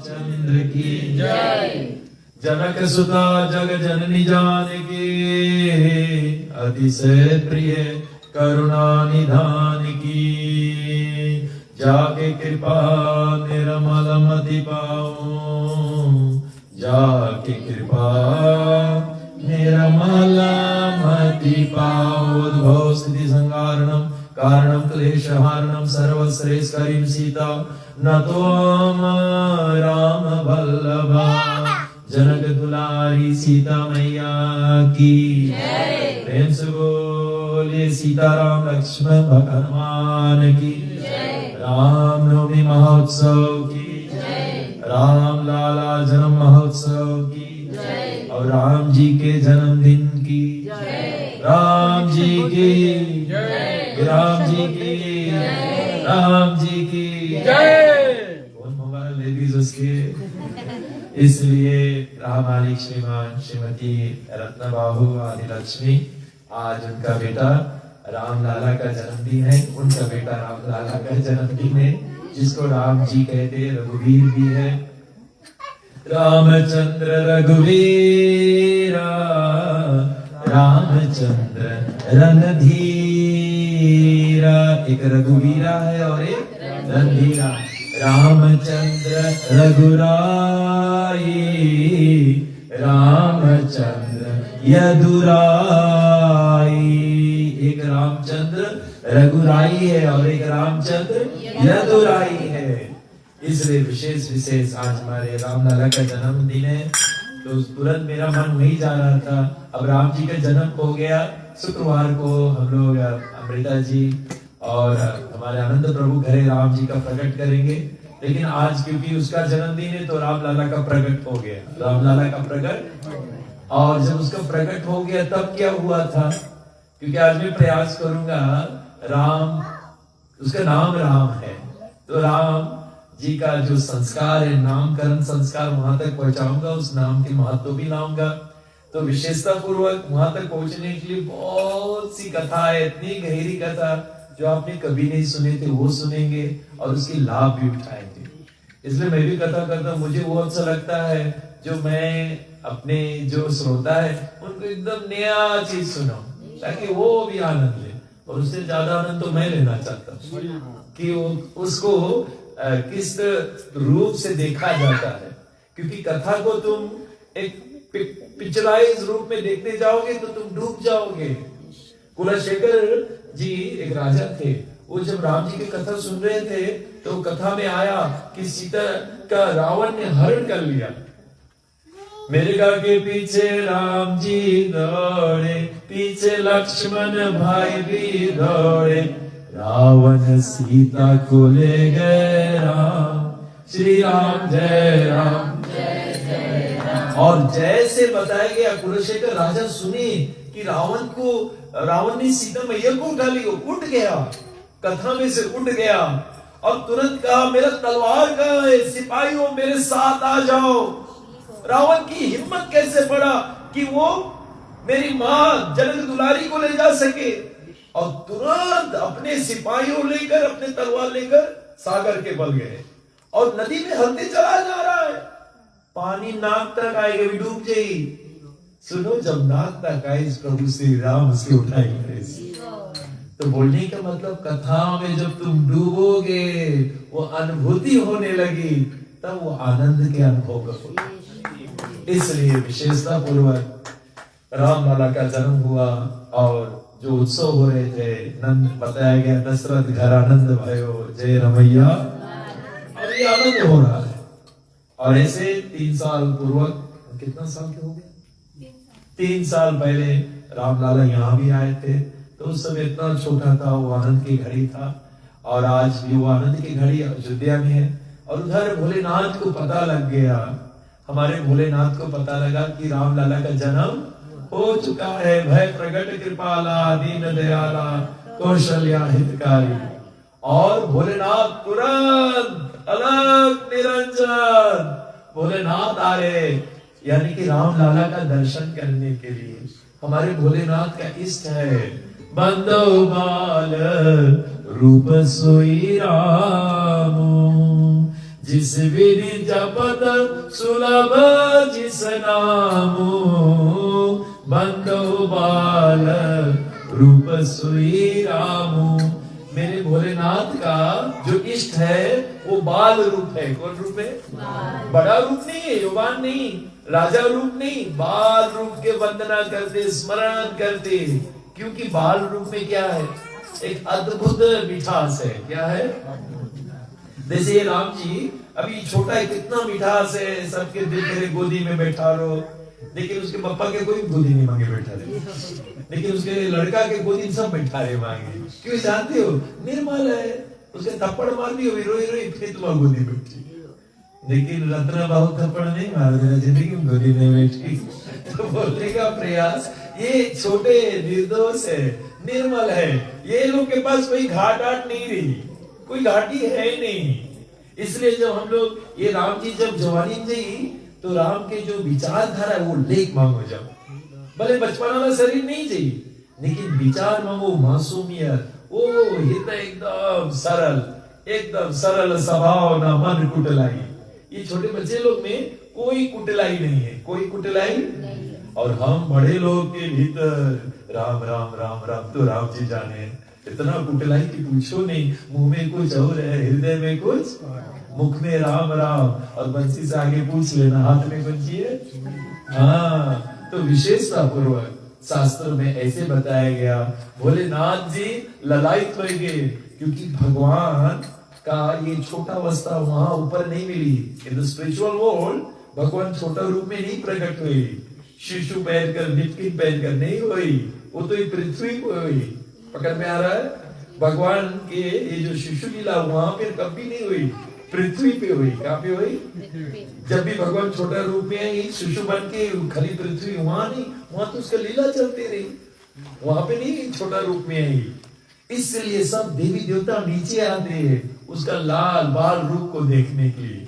रामचंद्र की जय। जनक सुता जग जननी जानकी, अतिशय प्रिय करुणा निधान की। जाके कृपा निर्मल मति पाऊं, जाके कृपा निर्मल मति पाऊं। उद्भव स्थिति संहारणम कारणम क्लेशहारणम सर्वश्रेष्ठकरीं सीता, नतोऽहं राम वल्लभा। जनक दुलारी सीता मैया की जय। प्रेम से बोलिए सीताराम लक्ष्मण भगवान की जय। रामनवमी महोत्सव की जय। राम लाला जन्म महोत्सव की जय। और राम जी के जन्मदिन की जय। राम जी की जय। राम जी की जय। राम जी की जय। कौन मोबाइल लेडीज उसके इसलिए रामालिक श्रीमान श्रीमती रत्नबाहु आदि लक्ष्मी, आज उनका बेटा राम लाला का जन्मदिन है। उनका बेटा राम लाला का जन्मदिन है, जिसको राम जी कहते हैं, रघुवीर भी है। रामचंद्र रघुवीरा, रामचंद्र रणधीरा। एक रघुवीरा है और एक रणधीरा। रामचंद्र रघुराई, रामचंद्र यदुराई। एक रामचंद्र रघुराई है और एक रामचंद्र यदुराई है। इसलिए विशेष आज हमारे राम लाला का जन्मदिन है, तो तुरंत मेरा मन वही जा रहा था। अब राम जी का जन्म हो गया, शुक्रवार को हम लोग अमृता जी और हमारे आनंद प्रभु घरे राम जी का प्रकट करेंगे। लेकिन आज क्योंकि उसका जन्मदिन है तो राम लाला का प्रकट हो गया, राम लाला का प्रकट। और जब उसका प्रकट हो गया तब क्या हुआ था, क्योंकि आज मैं प्रयास करूंगा, राम उसका नाम राम है, तो राम जी का जो संस्कार है, नामकरण संस्कार, वहां तक पहुंचाऊंगा, उस नाम के महत्व भी लाऊंगा। तो विशेषता पूर्वक वहां तक पहुंचने के लिए बहुत सी कथा है, इतनी गहरी कथा जो आपने कभी नहीं सुने थे वो सुनेंगे और उसकी लाभ भी उठाएंगे। इसलिए मैं भी कथा करता हूँ, मुझे वो अच्छा लगता है जो मैं अपने जो श्रोता है उनको एकदम नया चीज सुनाऊं, ताकि वो भी आनंद ले। और उससे ज्यादा आनंद तो मैं लेना चाहता हूँ कि उसको किस रूप से देखा जाता है। क्योंकि कथा को तुम एक पिक्चराइज रूप में देखते जाओगे तो तुम डूब जाओगे। कुलशेखर जी एक राजा थे, वो जब राम जी की कथा सुन रहे थे तो कथा में आया कि सीता का रावण ने हरण कर लिया। मेरे के पीछे राम जी दौड़े, पीछे लक्ष्मण भाई भी दौड़े, रावण सीता को ले गए राम, श्री राम जय राम जय जय राम। और जैसे बताया गया, कुलशेखर राजा सुने कि रावण ने सीता मैया को उठा लिया, उठ गया, कथा में से उठ गया और तुरंत कहा मेरा तलवार कहाँ है, सिपाहियों मेरे साथ आ जाओ। रावण की हिम्मत कैसे पड़ा कि वो मेरी मां जनक दुलारी को ले जा सके, और तुरंत अपने सिपाहियों लेकर, अपने तलवार लेकर सागर के बल गए और नदी में हलते चला जा रहा है। पानी नाक तक आएगा, डूब जाएगी। सुनो, जब नाक तक आए प्रभु श्री राम उसके उठाएंगे। तो बोलने का मतलब, कथा में जब तुम डूबोगे, वो अनुभूति होने लगी, तब वो आनंद के अनुभव करोगे। इसलिए विशेषता पूर्वक राम लाला का जन्म हुआ और जो उत्सव हो रहे थे, नंद बताया गया, दशरथ घर आनंद भयो जय रमैया। और ये आनंद हो रहा है। और ऐसे 3 साल पूर्वक, कितना साल के हो गए, 3 साल पहले राम लाला यहाँ भी आए थे। तो उस समय इतना छोटा था, वो आनंद की घड़ी था। और आज भी वो आनंद की घड़ी अयोध्या में है। और उधर भोलेनाथ को पता लग गया, हमारे भोलेनाथ को पता लगा कि राम लाला का जन्म हो चुका है। भय प्रगट कृपाला दीन दयाला कौशल्या हितकारी। और भोलेनाथ तुरंत अलग निरंजन भोलेनाथ आ रहे, यानी कि राम लाला का दर्शन करने के लिए। हमारे भोलेनाथ का इष्ट है बंदो बाल रूप सोई राम, जिस विधि जपत सुलभ जिस नामो, बंदो बाल रूप सुई रामू। मेरे भोलेनाथ का जो इष्ट है वो बाल रूप है। कौन रूप है? बड़ा रूप नहीं है, युवान नहीं, राजा रूप नहीं, बाल रूप के वंदना करते, स्मरण करते। क्योंकि बाल रूप में क्या है? एक अद्भुत मिठास है। क्या है? जैसे राम जी अभी छोटा है, कितना मिठास है, सबके दिल तेरे गोदी में बैठा रो, लेकिन उसके पापा के कोई गोदी नहीं मांगे बैठा रहे, लेकिन उसके लड़का के गोदी सब बैठा रहे मांगे। क्यों जानते हो? निर्मल है, उसके थप्पड़ मार दी, रोई रोई फिर तुम्हारी गोदी बैठी। लेकिन रत्ना बहुत थप्पड़ नहीं मार देना, जिंदगी में गोदी नहीं बैठी। तो बोलने का प्रयास, ये छोटे निर्दोष है, निर्मल है, ये लोग के पास कोई घाट नहीं रही, कोई घाटी है नहीं। इसलिए जब हम लोग ये राम जी जब जवानी में गई तो राम के जो विचारधारा है वो लेख मांगो। जब भले बचपन वाला शरीर नहीं चाहिए, लेकिन विचार मांगो, मासूमियत, ओ हृदय एकदम सरल स्वभाव, ना मन कुटलाई। ये छोटे बच्चे लोग में कोई कुटलाई नहीं है, कोई कुटलाई नहीं। और हम बड़े लोग के भीतर राम राम राम राम, तो राम जी जाने इतना कुटलाई की पूछो नहीं। मुंह में कुछ और है, हृदय में कुछ, मुख में राम राम, और बंसी से आगे पूछ लेना हाथ में कौन सी है। हाँ, तो विशेषता पूर्वक शास्त्र में ऐसे बताया गया। भोलेनाथ जी ललायत हो गए, क्योंकि भगवान का ये छोटा अवस्था वहां ऊपर नहीं मिली। इन द स्पिरिचुअल वर्ल्ड भगवान छोटा रूप में नहीं प्रकट हुई, शिशु पहनकर, निपकिन पहनकर नहीं हुई, वो तो पृथ्वी को हुई। पकड़ में आ रहा है? भगवान के ये जो शिशु लीला वहां पे कभी नहीं हुई, पृथ्वी पे हुई। कहाँ पे हुई? जब भी भगवान छोटा रूप में शिशु बन के खरी पृथ्वी, वहां नहीं, वहां तो उसका लीला चलती रही, वहां पे नहीं छोटा रूप में आई। इसलिए सब देवी देवता नीचे आते हैं उसका लाल बाल रूप को देखने के लिए।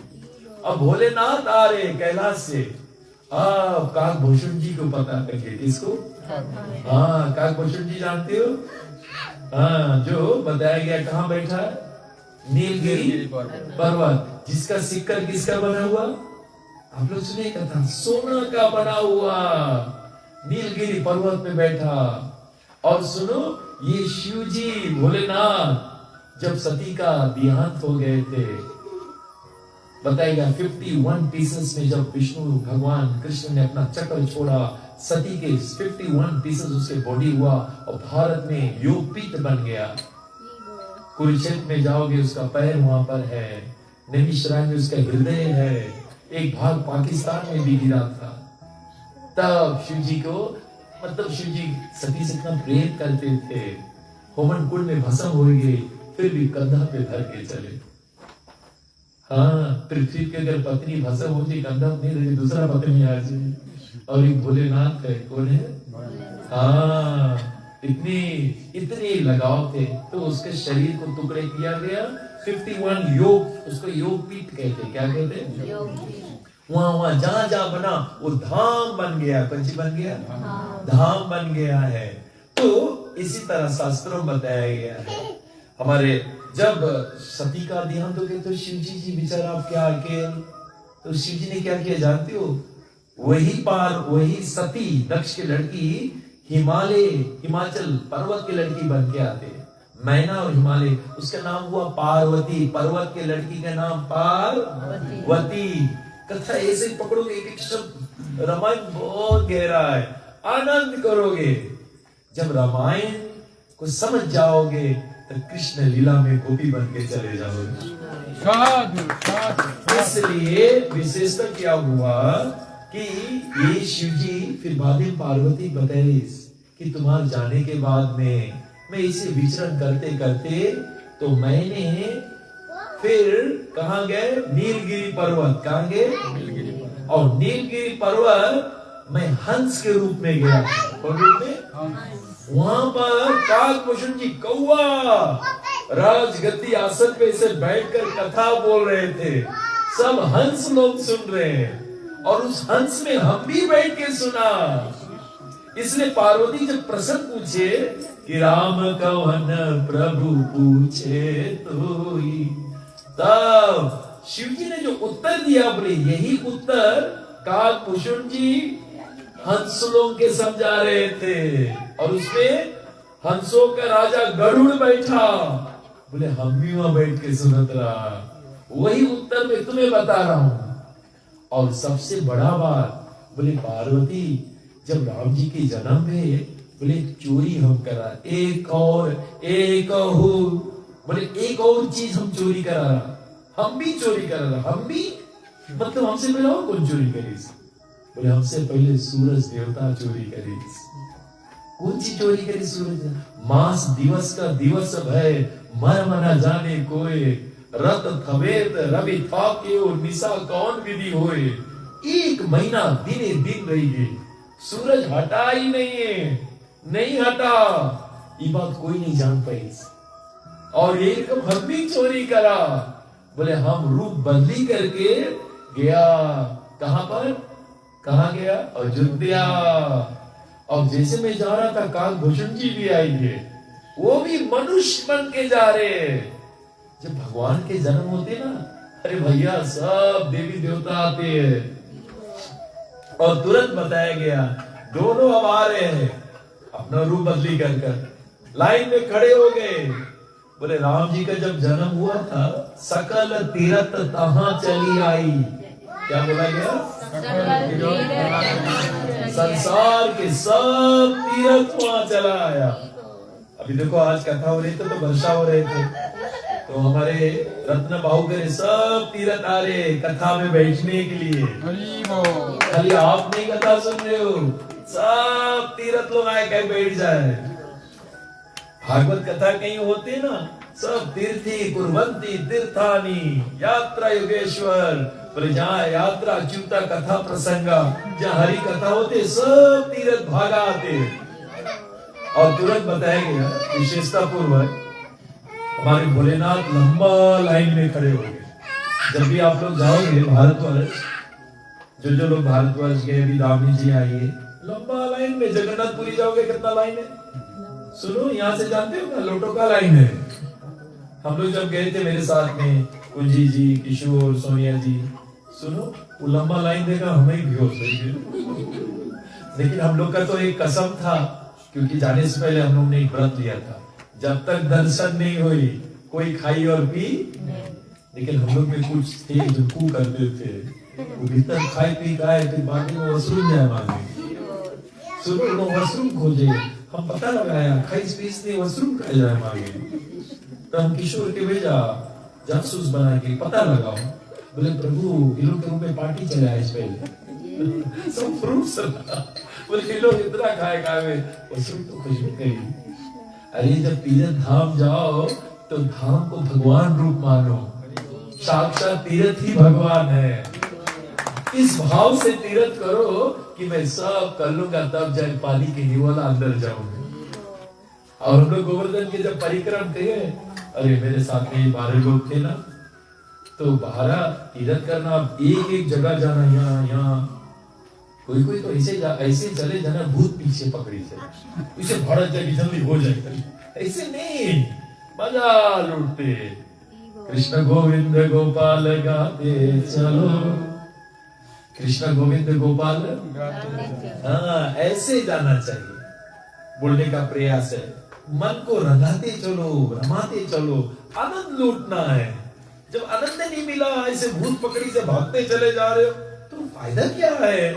अब भोलेनाथ आ रहे कैलाश से। काकभूषण जी को पता करके, किसको? हाँ, काकभूषण जी जानते हो? हाँ, जो बताया गया कहाँ बैठा है? नीलगिरी पर्वत, जिसका सिक्कर किसका बना हुआ? आप लोग सुने कथा, सोना का बना हुआ नीलगिरी पर्वत पे बैठा। और सुनो, ये शिव जी भोलेनाथ जब सती का देहांत हो गए थे, बताएगा 51 पीसेस में जब विष्णु भगवान कृष्ण ने अपना चक्र छोड़ा, सती के 51 पीसेस उसके बॉडी हुआ और भारत में योगपीठ बन गया। कुरुक्षेत्र में जाओगे उसका पैर वहां पर है, नैमिषारण्य में उसका हृदय है, एक भाग पाकिस्तान में भी गिरा था। तब शिव जी को, मतलब शिव जी सती से इतना प्रेम करते थे, होमन कुंड में भस्म हो गए, फिर भी कंधा पे धर के चले। हाँ, पृथ्वी के अगर पत्नी भस्म होती, कंधा नहीं रहती, दूसरा पत्नी आ जाए। और एक भोलेनाथ है, कौन है? हाँ, इतनी लगाव थे, तो उसके शरीर को टुकड़े किया गया। 51 योग, उसको योग पीठ कहते। क्या कहते? वहां जहां बना वो धाम बन गया। पंची बन गया, धाम बन गया है। तो इसी तरह शास्त्रों में बताया गया है। हमारे जब सती का देहांत हो गया तो शिव जी बेचारा क्या के, तो शिव जी ने क्या किया जानते हो? वही सती दक्ष की लड़की हिमाचल पर्वत की लड़की बन के आते, मैना और हिमालय, उसका नाम हुआ पार्वती। पर्वत के लड़की का नाम पार्वती। कथा ऐसे पकड़ोगे, एक एक शब्द, रामायण बहुत गहरा है, आनंद करोगे। जब रामायण को समझ जाओगे तो कृष्ण लीला में गोपी बन के चले जाओगे। इसलिए विशेषता क्या हुआ कि ये शिव जी फिर बाद में पार्वती बताए कि तुम्हारे जाने के बाद में मैं इसे विचरण करते करते तो मैंने फिर कहाँ गए? नीलगिरी पर्वत। कहाँ गए? और नीलगिरी पर्वत में हंस के रूप में गया। कौन रूप में? वहां पर काकभूषण जी कौवा राजगद्दी आसन पे से बैठकर कथा बोल रहे थे, सब हंस लोग सुन रहे हैं, और उस हंस में हम भी बैठ के सुना। इसलिए पार्वती जब प्रश्न पूछे कि राम कवन प्रभु पूछे तो, तब शिव जी ने जो उत्तर दिया, बोले यही उत्तर कालभूषण जी हंसलों के समझा रहे थे, और उसमें हंसों का राजा गरुड़ बैठा, बोले हम भी वहां बैठ के सुनत रहा, वही उत्तर मैं तुम्हें बता रहा हूं। और सबसे बड़ा बात, बोले पार्वती जब राम जी के जन्म में, बोले चोरी हम करा, एक और बोले एक और चीज हम चोरी करा, हम भी चोरी करा, हम भी मतलब हमसे पहले और कौन चोरी करी? बोले हमसे पहले सूरज देवता चोरी करी। कौन सी चोरी करी? सूरज। मास दिवस का दिवस भय, मर्म न जाने कोई, रत थवेत रवि थाके और निशा कौन विधि होए। एक महीना दिने दिन रही गई, सूरज हटा ही नहीं है, नहीं हटा, ये बात कोई नहीं जान पाई। और ये हम भी चोरी करा। बोले हम रूप बदली करके गया, कहां पर? कहां गया? अयोध्या। और जैसे मैं जा रहा था, कालभूषण जी भी आएंगे, वो भी मनुष्य बन के जा रहे। जब भगवान के जन्म होते ना, अरे भैया सब देवी देवता आते हैं, और तुरंत बताया गया दोनों अब आ रहे हैं, अपना रूप बदली कर लाइन में खड़े हो गए। बोले राम जी का जब जन्म हुआ था, सकल तीरथ तहां चली आई। क्या बोला गया? संसार के सब तीर्थ वहां चला आया। अभी देखो आज कथा हो रही थी तो वर्षा हो रहे थे, तो हमारे रत्न बाहुकर सब तीर्थ आ रहे कथा में बैठने के लिए। खाली आप नहीं कथा सुन रहे हो, सब तीर्थ लोग आए कहीं बैठ जाए। भागवत कथा कहीं होते ना, सब तीर्थी कुर्वंती तीर्थानी यात्रा योगेश्वर, पर जहाँ यात्रा अच्युता कथा प्रसंगा, जहाँ हरि कथा होते सब तीर्थ भागा आते। और तुरंत बताया गया विशेषता पूर्वक, हमारे भोलेनाथ लंबा लाइन में खड़े हो गए। जब भी आप लोग जाओगे भारतवर्ष, जो लोग भारतवर्ष गए, अभी दामिनी जी आइए, लंबा लाइन में। जगन्नाथपुरी जाओगे कितना लाइन है? सुनो, यहाँ से जानते हो ना, लोटो का लाइन है। हम लोग जब गए थे मेरे साथ में कुंजी जी, किशोर, सोनिया जी, सुनो वो लंबा लाइन देखा हमें भी होश गई। लेकिन हम लोग का तो एक कसम था, क्योंकि जाने से पहले हम लोग ने एक व्रत लिया था, जब तक दर्शन नहीं हुई कोई खाई और पी। लेकिन हम लोग में कुछ थे जो कू करते थे, वो भीतर खाई पी खाए, फिर बाद में वॉशरूम जाए मांगे, सुनो वॉशरूम खोजे। हम पता लगाया खाई पीस ने वॉशरूम का जाए मांगे, तो हम किशोर के भेजा जासूस बना के पता लगाओ। बोले प्रभु इन लोग के रूम में पार्टी चला है इस पहले सब फ्रूट्स, बोले ये लोग इतना खाए खाए वॉशरूम तो खुशबू गई। अरे जब तीर्थ धाम जाओ तो धाम को भगवान रूप मानो, साक्षात तीर्थ ही भगवान है। इस भाव से तीर्थ करो कि मैं सब कर लूंगा, तब जाए पानी के निवाला अंदर जाऊंगा। और हम लोग गोवर्धन के जब परिक्रम किए, अरे मेरे साथ में 12 लोग थे ना, तो 12 तीर्थ करना, एक एक जगह जाना, यहाँ कोई तो ऐसे चले जाना, भूत पीछे पकड़ी से इसे भड़क जाएगी, जल्दी हो जाएगी, ऐसे नहीं, मजा लूटते। कृष्ण गोविंद गोपाल गाते चलो, कृष्ण गोविंद गोपाल, हाँ ऐसे जाना चाहिए। बोलने का प्रयास है, मन को रंगाते चलो, रमाते चलो, आनंद लूटना है। जब आनंद नहीं मिला, ऐसे भूत पकड़ी से भागते चले जा रहे हो, तो फायदा क्या है?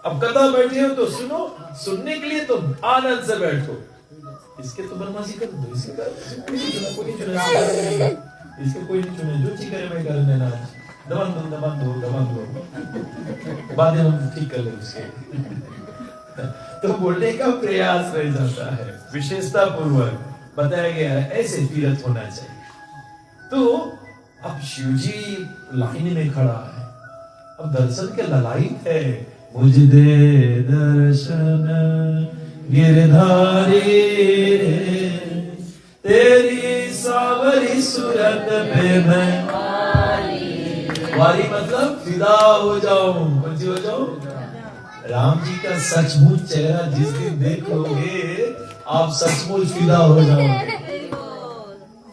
अब कथा बैठे हो तो सुनो, सुनने के लिए तो आनंद से बैठो। इसके तो बदमाशी कर दो, इसके कोई नहीं चुने, इसके कोई नहीं चुने, जो चीज करे मैं कर देना, दबा दो, बाद में हम ठीक कर ले उसके। तो बोलने का प्रयास रह जाता है, विशेषता पूर्वक बताया गया है ऐसे तीर्थ होना चाहिए। तो अब शिवजी लाइन में खड़ा है, अब दर्शन के ललायित है, मुझ दे दर्शन गिरधारी, तेरी सावरी सूरत पे मैं वारी, मतलब फिदा हो जाऊं। कौन सी हो जाऊं? राम जी का सचमुच चेहरा जिस दिन देख लोगे, आप सचमुच फिदा हो जाओगे,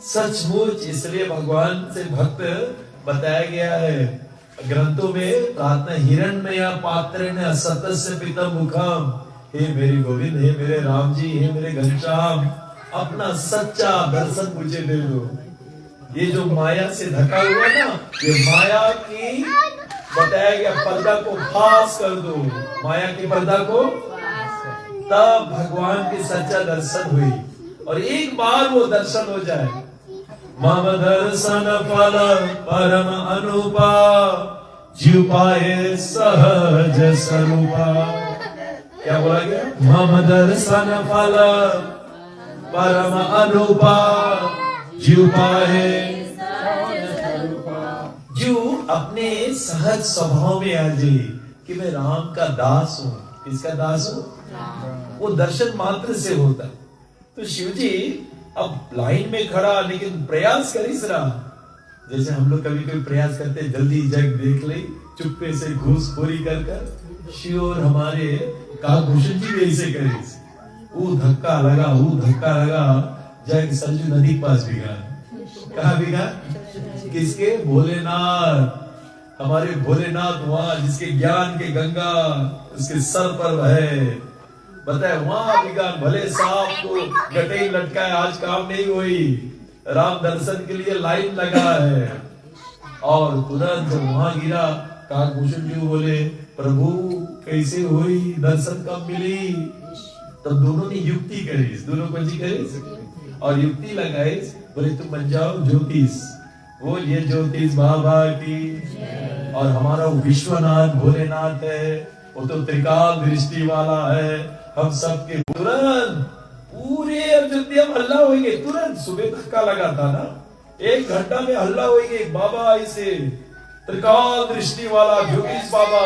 सचमुच। इसलिए भगवान से भक्त बताया गया है ग्रंथों में, प्रार्थना हिरण्मय पात्रेण सतस्य पितम मुखम, हे मेरे गोविंद, हे मेरे राम जी, हे मेरे घनश्याम, अपना सच्चा दर्शन मुझे दे दो। ये जो माया से ढका हुआ ना, ये माया की बताया गया पर्दा को फास कर दो, माया के पर्दा को, तब भगवान के सच्चा दर्शन हुई। और एक बार वो दर्शन हो जाए, मम दर्शन फल परम अनुपा, जीव पाए सहज स्वरूपा। क्या बोला गया? मम दर्शन फल परम अनुपा, जीव पाए, जीव अपने सहज स्वभाव में आ जाए कि मैं राम का दास हूँ। किसका दास हूँ? वो दर्शन मात्र से होता है। तो शिव जी अब लाइन में खड़ा, लेकिन प्रयास कर इस रहा, जैसे हम लोग कभी कभी प्रयास करते हैं जल्दी जग देख ले, चुप्पे से घूसखोरी कर कर। शिव और हमारे काकभूषण जी भी ऐसे करे, वो धक्का लगा, जग सरजू नदी के पास बिगा। कहा बिगा? किसके? भोलेनाथ। हमारे भोलेनाथ वहां जिसके ज्ञान के गंगा उसके सर पर है, बताए वहां बिगान। भले सांप को गटे लटकाए, आज काम नहीं हुई, राम दर्शन के लिए लाइन लगा है। और तुरंत वहां गिरा, काकभूषण जी बोले प्रभु कैसे हुई, दर्शन कब मिली? तब दोनों ने युक्ति करी, दोनों को जी करी और युक्ति लगाई, बोले तुम बन जाओ ज्योतिष। बोलिए ज्योतिष बाबा की। और हमारा विश्वनाथ भोलेनाथ है, वो तो त्रिकाल दृष्टि वाला है। हम सबके तुरंत पूरे अयोध्या में हल्ला होंगे, तुरंत सुबह धक्का लगा था ना, 1 घंटा में हल्ला होंगे। बाबा ऐसे त्रिकाल दृष्टि वाला ज्योतिष बाबा,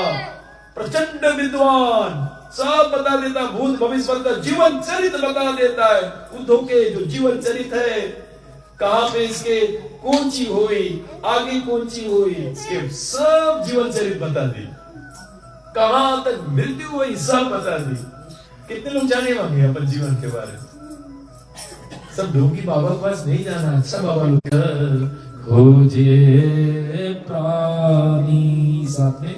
प्रचंड विद्वान, सब बता देता, भूत भविष्य का जीवन चरित्र बता देता है। उद्धव के जो जीवन चरित्र है, कहां पे इसके कौन सी हुई, आगे कौन सी हुई, इसके सब जीवन चरित्र बता दी, कहां तक मृत्यु हुई सब बता दी। कितने लोग जाने होंगे अपन जीवन के बारे में? सब ढोंगी बाबा के पास नहीं जाना, सब बाबा लोग खोजे प्राणी साथ में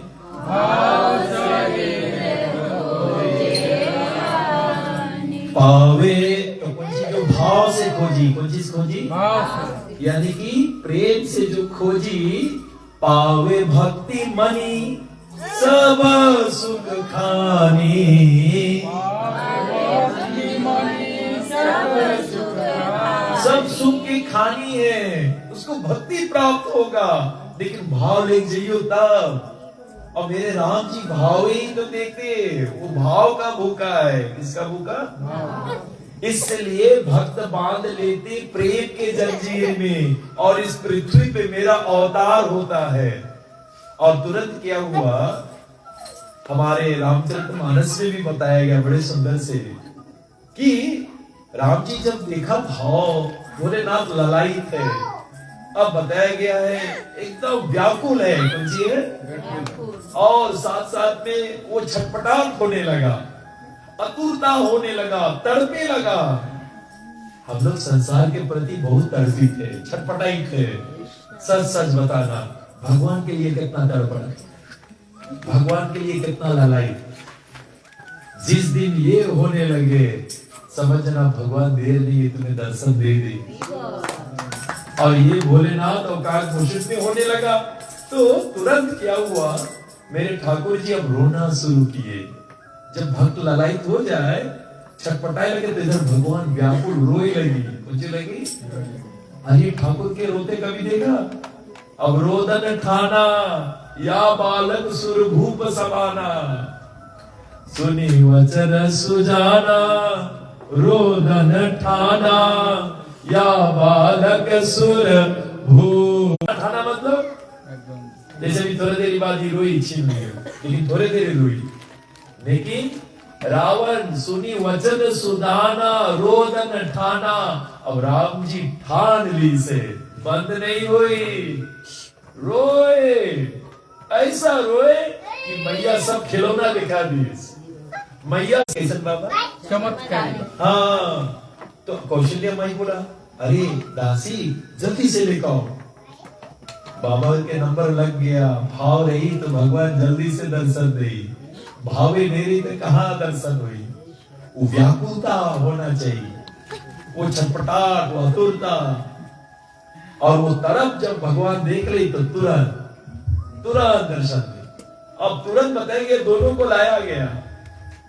पावे। तो कौन सी जो भाव से खोजी, कौन चीज खोजी? यानी कि प्रेम से जो खोजी, पावे भक्ति मनी सब सुख खानी। सब सुख की खानी है, उसको भक्ति प्राप्त होगा, लेकिन भाव ले जाइयो तब। और मेरे राम जी भाव ही तो देखते, वो भाव का भूखा है। किसका भूखा? इसलिए भक्त बांध लेते प्रेम के जंजीर में, और इस पृथ्वी पे मेरा अवतार होता है। और तुरंत क्या हुआ, हमारे रामचरितमानस में भी बताया गया बड़े सुंदर से कि राम जी जब देखा भाव, भोलेनाथ ललायित है। अब बताया गया है एकदम व्याकुल है, कौन सी है? और साथ साथ में वो छटपटाहट होने लगा, अतुरता होने लगा, तड़पे लगा। हम लोग संसार के प्रति बहुत तड़पी थे, छटपटाई थे। सच सच बताना, भगवान के लिए कितना तड़पड़ा, भगवान के लिए कितना ललाई। जिस दिन ये होने लगे, समझना भगवान देर नहीं तुम्हें दर्शन दे दी। और ये भोलेनाथ और काकभूषण में होने लगा, तो तुरंत क्या हुआ, मेरे ठाकुर जी अब रोना शुरू किए। जब भक्त ललायित हो जाए, छटपटाए लगे, तो इधर भगवान व्याकुल रोए लगी। मुझे लगी अरे ठाकुर के रोते कभी देखा? अब रोदन ठाना या बालक सुरभूप समाना, सुनी वचन सुजाना, रोदन ठाना या बालक सुरभूप। ठाना मतलब जैसे भी थोड़ी देर बाद ही रोई, छीन गई, लेकिन थोड़ी देर रोई। लेकिन रावण सुनी वचन सुदाना, रोदन ठाना। अब राम जी ठान ली से बंद नहीं हुई, रोए, ऐसा रोए कि मैया सब खिलौना दिखा दी। मैया कैसे बाबा? चमत्कारी। हाँ, तो कौशल्या माई बोला, अरे दासी जल्दी से लेकर आओ। बाबा के नंबर लग गया, भाव रही तो भगवान जल्दी से दर्शन दे, भावे नहीं रही तो कहाँ दर्शन हुई। वो व्याकुलता होना चाहिए, वो छटपटाहट, वो आतुरता, और वो तरफ जब भगवान देख ली तो तुरंत दर्शन दे। अब तुरंत बताएंगे दोनों को लाया गया।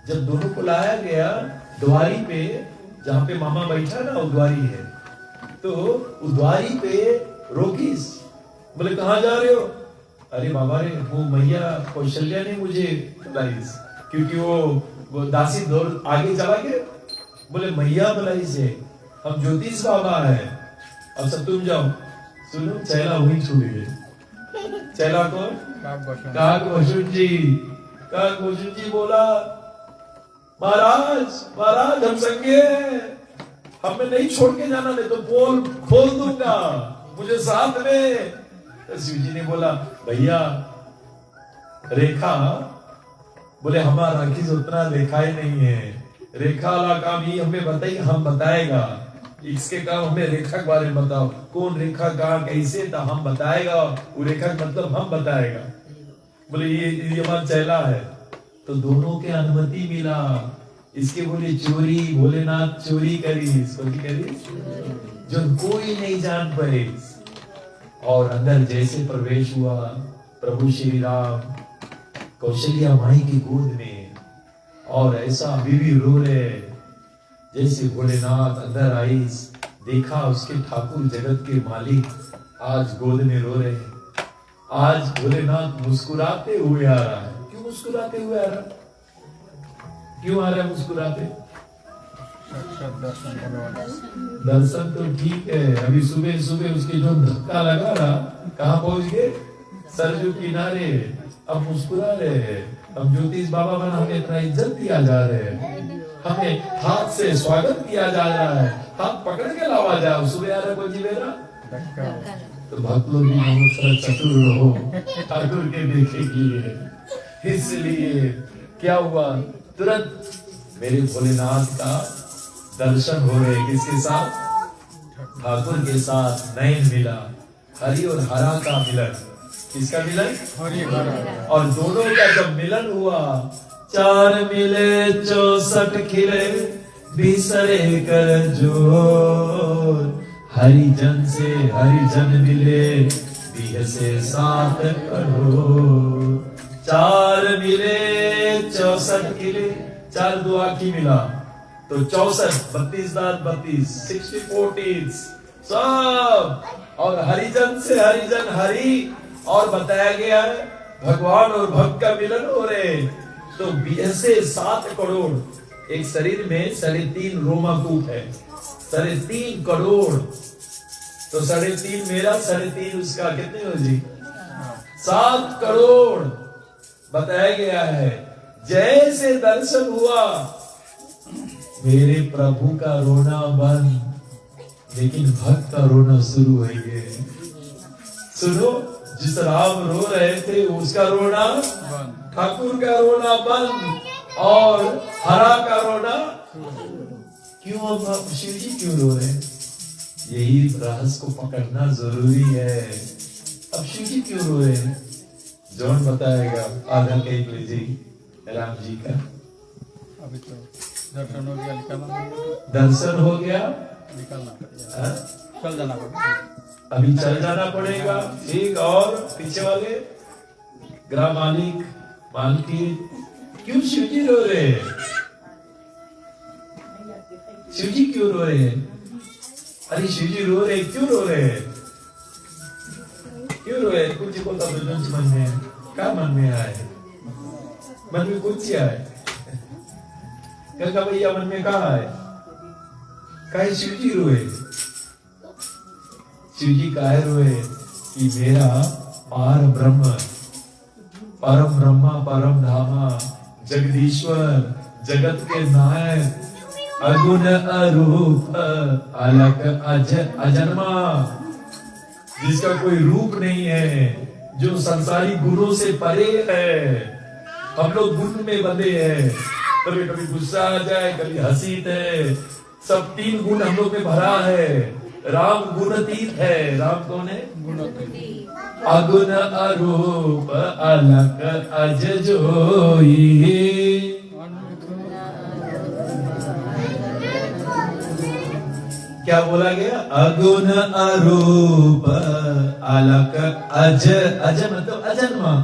जब दोनों को लाया गया द्वारी पे, जहाँ पे मामा बैठा ना वो द्वारी है, तो वो द्वारी पे रोकीस, बोले कहाँ जा रहे हो? अरे बाबा रे, वो मैया कौशल्या ने मुझे बुलाई, क्योंकि वो दासी दौड़ आगे चला गया। बोले मैया बुलाई से, हम ज्योतिष बाबा है, अब सब तुम जाओ। सुनो, चैला वही छूट गए। चैला कौन? काकभूषण जी बोला, महाराज हम संगे, हमें नहीं छोड़ के जाना, नहीं तो पोल खोल दूंगा, मुझे साथ में। तो शिव जी ने बोला, भैया रेखा, बोले हमारा किस उतना रेखा ही नहीं है, रेखा वाला काम ही हमें बताइए, हम बताएगा, इसके काम हमें रेखा के बारे में बताओ, कौन रेखा कहाँ कैसे था हम बताएगा, वो रेखा मतलब हम बताएगा। बोले ये हमारा चैला है। तो दोनों के अनुमति मिला। इसके बोले चोरी, भोलेनाथ चोरी करी, जो कोई नहीं जान पाए। और अंदर जैसे प्रवेश हुआ प्रभु श्री राम कौशल्या माई की गोद में, और ऐसा बीवी रो रहे, जैसे भोलेनाथ अंदर आई, देखा उसके ठाकुर जगत के मालिक आज गोद में रो रहे हैं। आज भोलेनाथ मुस्कुराते हुए आ रहा है। क्यों मुस्कुराते हुए आ रहा है? क्यों आ रहा है मुस्कुराते? दर्शन तो ठीक है, अभी सुबह सुबह उसके जो धक्का लगा रहा, कहाँ पहुंच गए? सरजू किनारे। अब मुस्कुरा रहे हैं, हम ज्योतिष बाबा बना, हमें इतना इज्जत दिया जा रहे हैं, हमें हाथ से स्वागत किया जा रहा है, हाथ पकड़ के लावा जाओ। सुबह आ रहा कोई जी मेरा, तो भक्त लोग भी बहुत चतुर रहो, ठाकुर के देखेगी। इसलिए क्या हुआ, तुरंत मेरे भोलेनाथ का दर्शन हो रहे। किसके साथ? ठाकुर के साथ नयन मिला, हरि और हरा का मिलन। किसका मिलन? हरि हरा। और दोनों का जब मिलन हुआ, 4 मिले 64 खिले, बिसरे कर जोर, हरिजन से हरिजन मिले, 20 से 7 करोड़। 4 मिले 64 खिले, 4 दो आखी मिला तो 64, 32 दांत 32, 64 teeth सब। और हरिजन से हरिजन हरि, और बताया गया है भगवान और भक्त का मिलन हो रहे, तो 20 से 7 करोड़। एक शरीर में 3.5 रोमाकूप है, 3.5 करोड़, तो 3.5 मेरा, 3.5 उसका, कितने हो जी? 7 करोड़ बताया गया है। जैसे दर्शन हुआ, मेरे प्रभु का रोना बंद, लेकिन भक्त का रोना शुरू हो गया। सुनो, जिस राम रो रहे थे उसका रोना, ठाकुर का रोना बंद, और हरा का रोना क्यों? अब शिव जी क्यों रो रहे हैं? यही रहस्य को पकड़ना जरूरी है। अब शिव जी क्यों रो रहे हैं? जॉन बताएगा आधा कहीं लीजिए राम जी का। अभी तो दर्शन हो गया, निकालना, दर्शन हो गया, निकालना पड़ेगा, चल जाना पड़ेगा, अभी चल जाना पड़ेगा। ठीक, और पीछे वाले ग्राम मालिक मालकिन, क्यों शिव जी रो रहे हैं? शिव जी क्यों रो रहे हैं? अरे शिव जी रो रहे, क्यों रो रहे हैं? क्यों रो रहे? कुछ को तो मन में क्या मन में आए? मन में कुछ आए क्या भैया? मन में कहा है? काहे शिव जी रोए? शिव जी काहे रोए? कि मेरा पार ब्रह्म, परम ब्रह्मा, परम धामा, जगदीश्वर, जगत के नायक, अगुण अरूप, अलग अजन्मा, जिसका कोई रूप नहीं है, जो संसारी गुणों से परे है। हम लोग गुण में बंधे हैं, कभी कभी गुस्सा आ जाए, कभी हंसी है, सब 3 गुण हम लोग में भरा है। राम गुणातीत है। राम कौन है? गुणातीत। अगुण अरूप अलग अज जोई। क्या बोला गया? अगुण अरूप अलग अज, अज मतलब अजन्मा,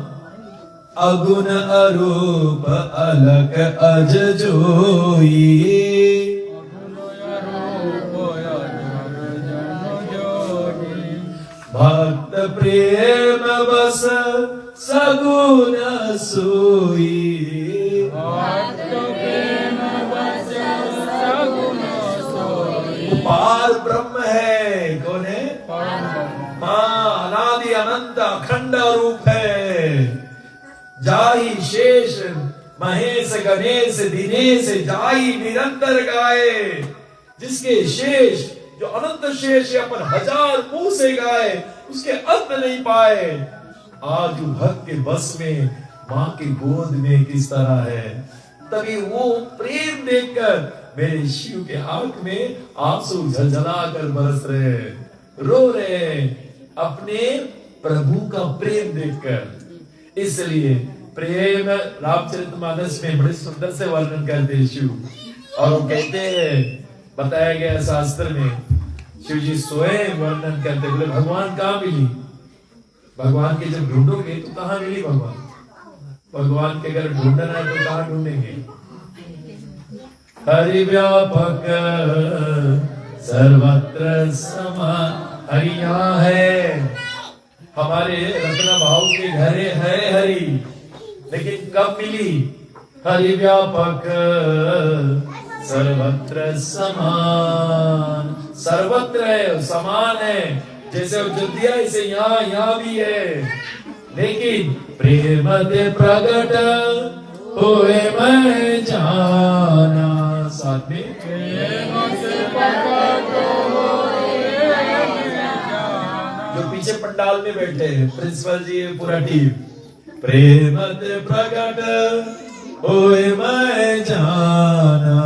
अगुण अरूप अलग अज जोई। भक्त प्रेम बस सगुण सोई। पार ब्रह्म है। कौन है? मां अनादि अनंत अखंड रूप है। जाहि शेष महेश गणेश दिनेश जाहि निरंतर गाए। जिसके शेष जो अनंत शेष अपन हजार मुंह से गाए उसके अंत नहीं पाए। आज भक्त के बस में मां की गोद में किस तरह है। तभी वो प्रेम देखकर मेरे शिव के आंख में आंसू झलझला कर बरस रहे, रो रहे अपने प्रभु का प्रेम देखकर। इसलिए प्रेम रामचरितमानस में बड़े सुंदर से वर्णन करते हैं शिव। और वो कहते हैं, बताया गया शास्त्र में, शिव जी स्वयं वर्णन करते, बोले भगवान कहाँ मिली? भगवान के जब ढूंढोगे तो कहाँ मिली भगवान? भगवान के अगर ढूंढना है तो कहाँ ढूंढेंगे? हरि व्यापक सर्वत्र समान। हरि यहाँ है, हमारे रत्न भाव के घरे है हरि, लेकिन कब मिली? हरि व्यापक सर्वत्र समान। सर्वत्र है, समान है। जैसे अयोध्या ऐसे यहाँ भी है। लेकिन प्रेम ते प्रगट होए मैं जाना। साथ में जो पीछे पंडाल में बैठे हैं प्रिंसिपल जी, पूरा टीम, प्रेम ते प्रगट होए मैं जाना।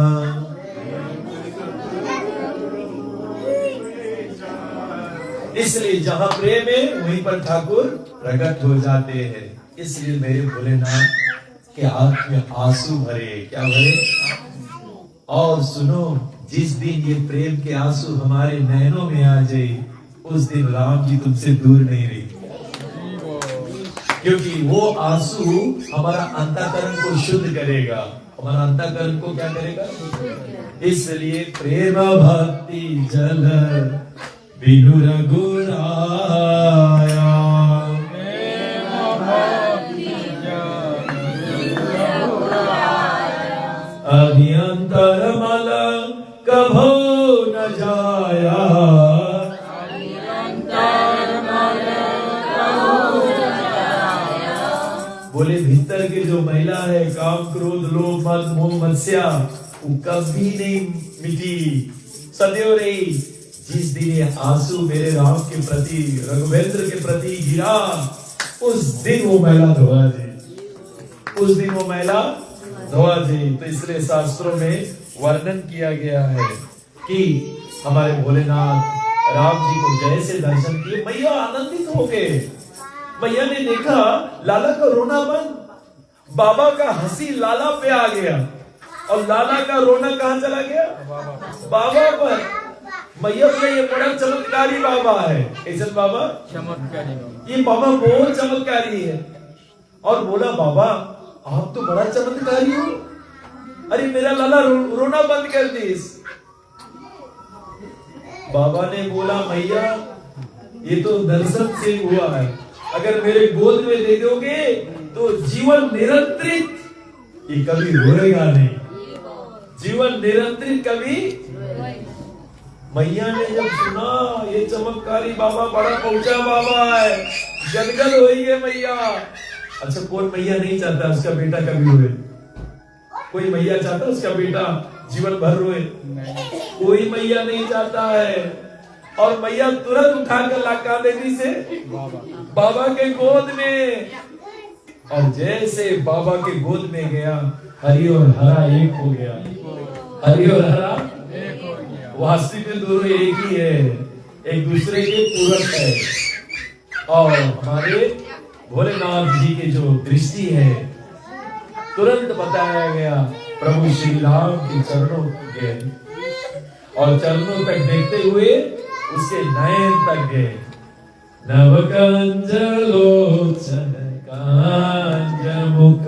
इसलिए जहां प्रेम है वहीं पर ठाकुर प्रकट हो जाते हैं। इसलिए मेरे भोलेनाथ के आंख में आंसू भरे। क्या भरे? और सुनो, जिस दिन ये प्रेम के आंसू हमारे नैनों में आ जाए उस दिन राम जी तुमसे दूर नहीं रही। क्योंकि वो आंसू हमारा अंतःकरण को शुद्ध करेगा। हमारा अंतःकरण को क्या करेगा? इसलिए प्रेम भक्ति जल बिनु रघुराया। अभियंतर मल कभो न जाया। बोले भीतर की जो महिला है काम क्रोध लोभ मद मोह मत्स्या, वो कभी नहीं मिटी, सदैव रही। जिस दिन ये आंसू मेरे राम के प्रति, रघुवेंद्र के प्रति गिरा, उस दिन वो महिला धोआ दी, उस दिन वो महिला धोआ दी। तो इसलिए शास्त्रों में वर्णन किया गया है कि हमारे भोलेनाथ राम जी को जैसे दर्शन किए मैया आनंदित हो गए। मैया ने देखा लाला का रोना बंद, बाबा का हंसी लाला पे आ गया और लाला का रोना कहाँ चला गया? बाबा पर। मैया बोले ये बड़ा चमत्कारी बाबा है। ऐसा बाबा चमत्कारी बाबा, ये बाबा बहुत चमत्कारी है। और बोला बाबा आप तो बड़ा चमत्कारी हो, अरे मेरा लाला रोना बंद कर दी। बाबा ने बोला मैया ये तो दर्शन से हुआ है, अगर मेरे गोद में दे दोगे तो जीवन निरंतरित, ये कभी रोएगा नहीं, जीवन निरंतरित कभी। मैया ने जब सुना ये चमत्कारी बाबा बड़ा पहुंचा बाबा है, गदगद हो गई मैया। अच्छा कौन मैया नहीं चाहता उसका बेटा कभी रोए? कोई मैया चाहता उसका बेटा जीवन भर रोए? कोई मैया नहीं चाहता है। और मैया तुरंत उठाकर लाका देवी से बाबा के गोद में, और जैसे बाबा के गोद में गया हरि और हरा एक हो गया। हरि और हरा एक हो गया। वास्तविक में दोनों एक ही है। एक दूसरे के पूरक है। और हमारे भोलेनाथ जी की जो दृष्टि है, तुरंत बताया गया प्रभु श्री राम के चरणों के, और चरणों तक देखते हुए उसके नयन तक गए। नवकंज लोचन कांज मुख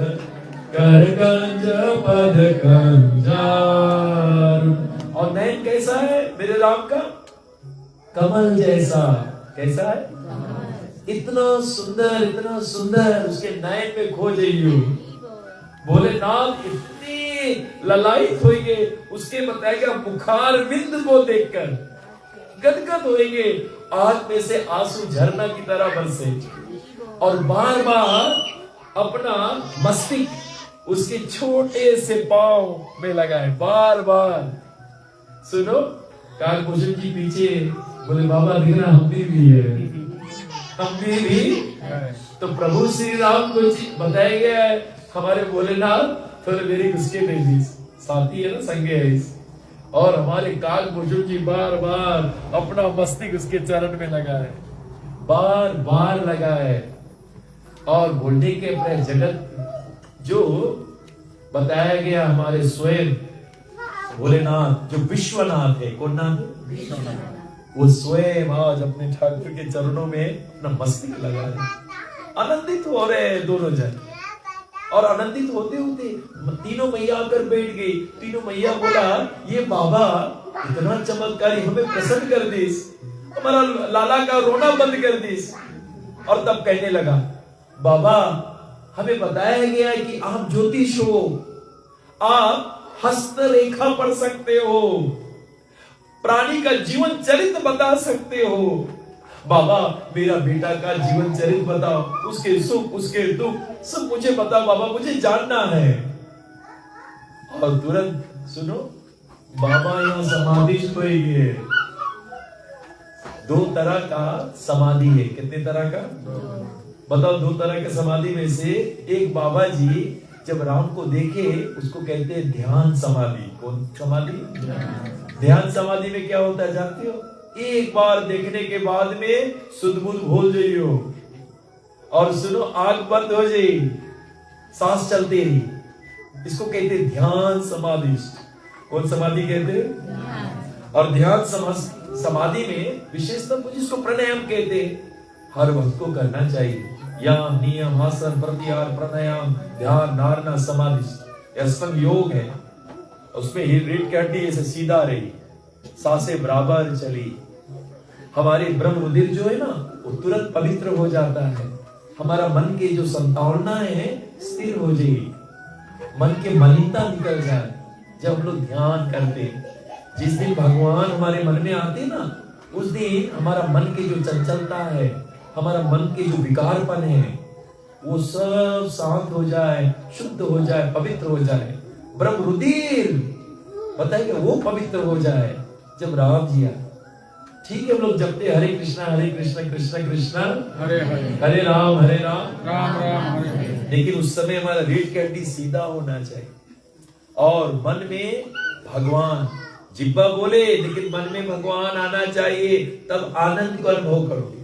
कर कंज पद कंजार। और नयन कैसा है मेरे राम का? कमल जैसा। कैसा है? इतना सुंदर उसके नयन में खो जाइयो। भोलेनाथ इतनी ललायित होंगे, उसके बताएगा मुखार बिंद को देखकर गदगद होंगे, आंख में से आंसू झरना की तरह बरसे, और बार बार अपना मस्तिष्क उसके छोटे से पांव में लगाए, बार बार। सुनो, कालभूषण जी पीछे बोले बाबा दिख रहा हम भी है, हम भी। तो प्रभु श्री राम को बताया गया है हमारे भोलेनाथ थोड़े मेरी उसके नहीं साथी है ना, संगे है इस। और हमारे कालभूषण जी बार बार अपना मस्तिष्क उसके चरण में लगाए, बार बार लगाए। और बोलने के अपने जगत जो बताया गया हमारे स्वयं भोलेनाथ जो विश्वनाथ है, कौन नाम है? वो स्वयं आज अपने ठाकुर के चरणों में अपना मस्तिष्क लगा रहे, आनंदित हो रहे दोनों जन। और आनंदित होते होते तीनों मैया आकर बैठ गई। तीनों मैया बोला, ये बाबा इतना चमत्कारी, हमें प्रसन्न कर दीस, हमारा लाला का रोना बंद कर दीस। और तब कहने लगा, बाबा हमें बताया गया है कि आप ज्योतिष हो, आप हस्तरेखा पढ़ सकते हो, प्राणी का जीवन चरित्र बता सकते हो। बाबा मेरा बेटा का जीवन चरित्र बताओ, उसके सुख उसके दुख सब मुझे बताओ बाबा, मुझे जानना है। और तुरंत सुनो, बाबा यहाँ समाधिस्थ हो गए। दो तरह का समाधि है। कितने तरह का? बताओ। दो तरह के समाधि में से एक बाबा जी जब राम को देखे उसको कहते हैं ध्यान समाधि। कौन समाधि? ध्यान समाधि में क्या होता है जानते हो? एक बार देखने के बाद में सुध बुध भूल जाइयो, और सुनो आंख बंद हो जाए, सांस चलती रही। इसको कहते ध्यान समाधि। कौन समाधि कहते? और ध्यान समाधि में विशेषता जिसको प्राणायाम कहते हर वक्त को करना चाहिए। याम नियम आसन प्रत्याहार प्राणायाम ध्यान धारणा समाधि असंग योग है। उसमें ही रीढ़ की हड्डी ऐसे सीधा रही, सांसें बराबर चली, हमारे ब्रह्म रुधिर जो है ना वो तुरंत पवित्र हो जाता है। हमारा मन के जो संतावनाएं है स्थिर हो जाएगी, मन के मलिनता निकल जाए जब हम लोग ध्यान करते। जिस दिन भगवान हमारे मन में आते ना, उस दिन हमारा मन के जो चंचलता है, हमारा मन के जो विकारपन है, वो सब शांत हो जाए, शुद्ध हो जाए, पवित्र हो जाए। ब्रह्म रुधिर बताइए वो पवित्र हो जाए जब राम जी आए। ठीक है, हम लोग जपते हरे कृष्णा कृष्ण कृष्ण हरे हरे, हरे राम राम राम हरे हरे। लेकिन उस समय हमारा रीढ़ की हड्डी सीधा होना चाहिए और मन में भगवान, जिब्बा बोले लेकिन मन में भगवान आना चाहिए, तब आनंद को अनुभव करोगे।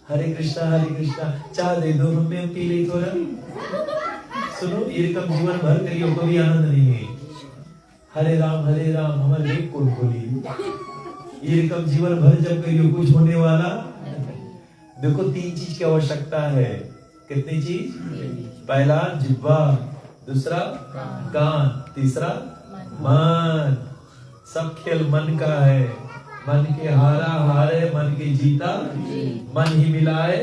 हरे कृष्णा चाह दे दो हमें पी ले थोड़ा। सुनो, ये रकम जीवन भर करियो कोई आनंद नहीं है। हरे राम हमारे लेख कौन खोली। ये रकम जीवन भर जब करियो कुछ होने वाला। देखो 3 चीज की आवश्यकता है। कितनी चीज? पहला जिब्बा, दूसरा कान, तीसरा मन। सब खेल मन का है। मन के हारा हारे, मन के जीता मन ही मिलाए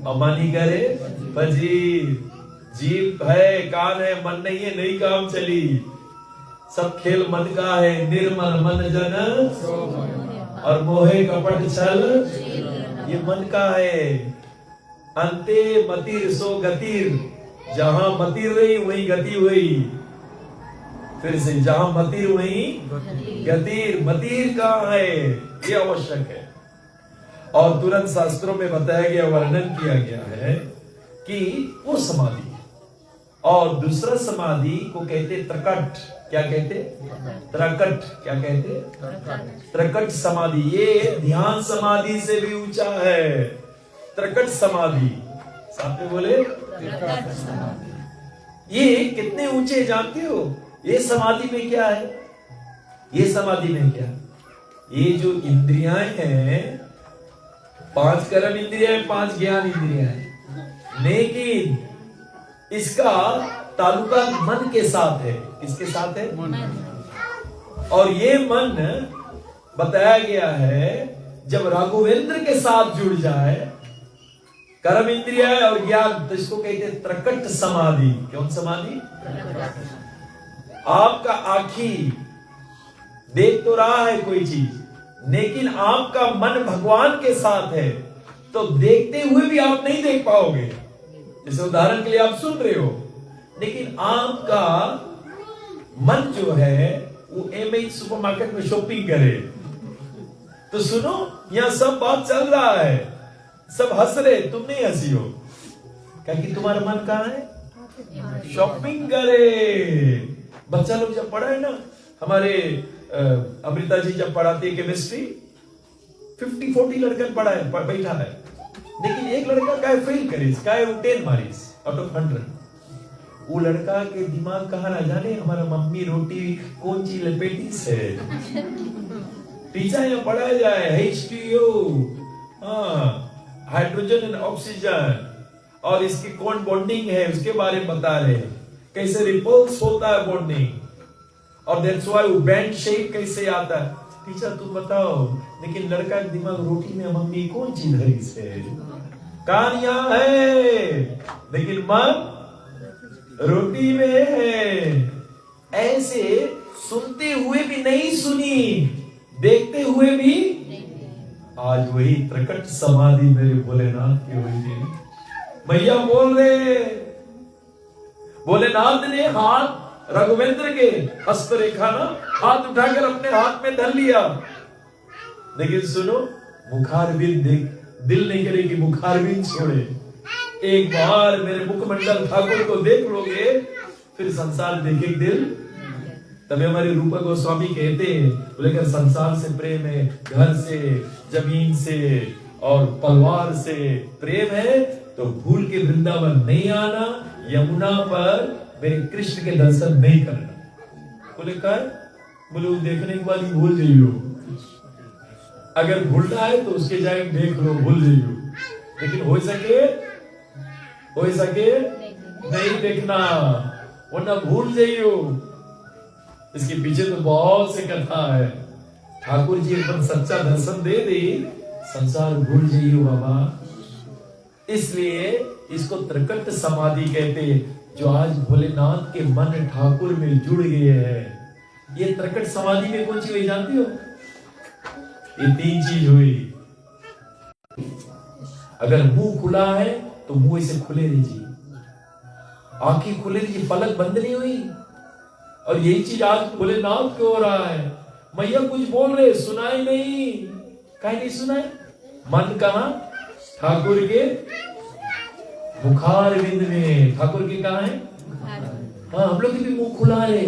और मन ही करे फजीर। जीभ है, कान है, मन नहीं है, नहीं काम चली। सब खेल मन का है। निर्मल मन जन और मोहे कपट छल, ये मन का है। अंते मतिर सो गतिर, जहां मतिर रही वही गति हुई। फिर से जहां मतिर वही गतिर। मतिर कहाँ है ये आवश्यक है। और तुरंत शास्त्रों में बताया गया, वर्णन किया गया है कि वो समाधि। और दूसरा समाधि को कहते त्रकट। क्या कहते? त्रकट। क्या कहते? त्रकट समाधि। ये ध्यान समाधि से भी ऊंचा है, त्रकट समाधि। साथ में बोले, ये कितने ऊंचे जानते हो? ये समाधि में क्या है? ये समाधि में क्या? ये जो इंद्रियां हैं, 5 कर्म इंद्रियां, 5 ज्ञान इंद्रियां हैं, लेकिन इसका ताल्लुका मन के साथ है। किसके साथ है? और ये मन बताया गया है जब राघवेंद्र के साथ जुड़ जाए, कर्म इंद्रिया और ज्ञान, तो इसको कहते हैं त्रकट समाधि। कौन समाधि? आपका आँखी देख तो रहा है कोई चीज, लेकिन आपका मन भगवान के साथ है, तो देखते हुए भी आप नहीं देख पाओगे। जैसे उदाहरण के लिए आप सुन रहे हो, लेकिन आपका मन जो है वो एमएच सुपरमार्केट में शॉपिंग करे, तो सुनो, यहां सब बात चल रहा है, सब हंस रहे, तुम नहीं हंसी हो, क्योंकि तुम्हारा मन कहां है? शॉपिंग करे। बच्चा लोग जब पढ़ा है ना, हमारे अमृता जी जब पढ़ाते हैं केमिस्ट्री, 50-40 लड़का पढ़ा है, बैठा है, लेकिन एक लड़का का फेल करे, का 10 मार्क्स आउट ऑफ 100। वो लड़का के दिमाग कहाँ ना जाने, हमारा मम्मी रोटी कौन सी लपेटी से टीचर यहाँ पढ़ाया जाए, H2O, हाइड्रोजन एंड ऑक्सीजन, और इसकी कौन बॉन्डिंग है उसके बारे में बता रहे, कैसे रिपल्स होता है बॉन्डिंग, और दैट्स व्हाई वो बैंड शेप कैसे आता है। टीचर तुम बताओ, लेकिन लड़का के दिमाग रोटी में मम्मी कौन सी धरी से, कान यहाँ है लेकिन मन रोटी में है। ऐसे सुनते हुए भी नहीं सुनी, देखते हुए भी। आज वही त्रकट समाधि मेरे भोलेनाथ की हुई थी। भैया बोल रहे, भोलेनाथ ने हाथ रघुवेंद्र के हस्तरेखा ना हाथ उठाकर अपने हाथ में धर लिया, लेकिन सुनो, मुखारबिंद देख, दिल नहीं करे कि मुखारबिंद छोड़े। एक बार मेरे मुखमंडल ठाकुर को देख लोगे, फिर संसार देखे दिल। तभी हमारे रूपा गोस्वामी कहते हैं, बोलेकर संसार से प्रेम है, घर से, जमीन से और पलवार से प्रेम है, तो भूल के वृंदावन नहीं आना, यमुना पर मेरे कृष्ण के दर्शन नहीं करना। बोले क्या? बोले वो देखने के बाद ही भूल जाइयो, अगर भूलना है तो उसके जाए देख लो, भूल जाइयो, लेकिन हो सके नहीं देखना, वरना भूल जाइयो। इसके पीछे तो बहुत से कथा है। ठाकुर जी एकदम सच्चा दर्शन दे दे, संसार भूल जाइयो बाबा। इसलिए इसको त्रकट समाधि कहते, जो आज भोलेनाथ के मन ठाकुर में जुड़ गए हैं। ये त्रकट समाधि में कौन सी हुई जानती हो? ये 3 चीज हुई। अगर मुंह खुला है तो मुंह इसे खुले रहिए, आंखें खुले रहिए, पलक बंद नहीं हुई। और यही चीज आज भोलेनाथ को हो रहा है। मैया कुछ बोल रहे, सुनाई नहीं, कहीं नहीं सुनाई। मन कहां? ठाकुर के मुखार बिंद में। ठाकुर के कहां है? हाँ, हम लोग भी मुंह खुला है,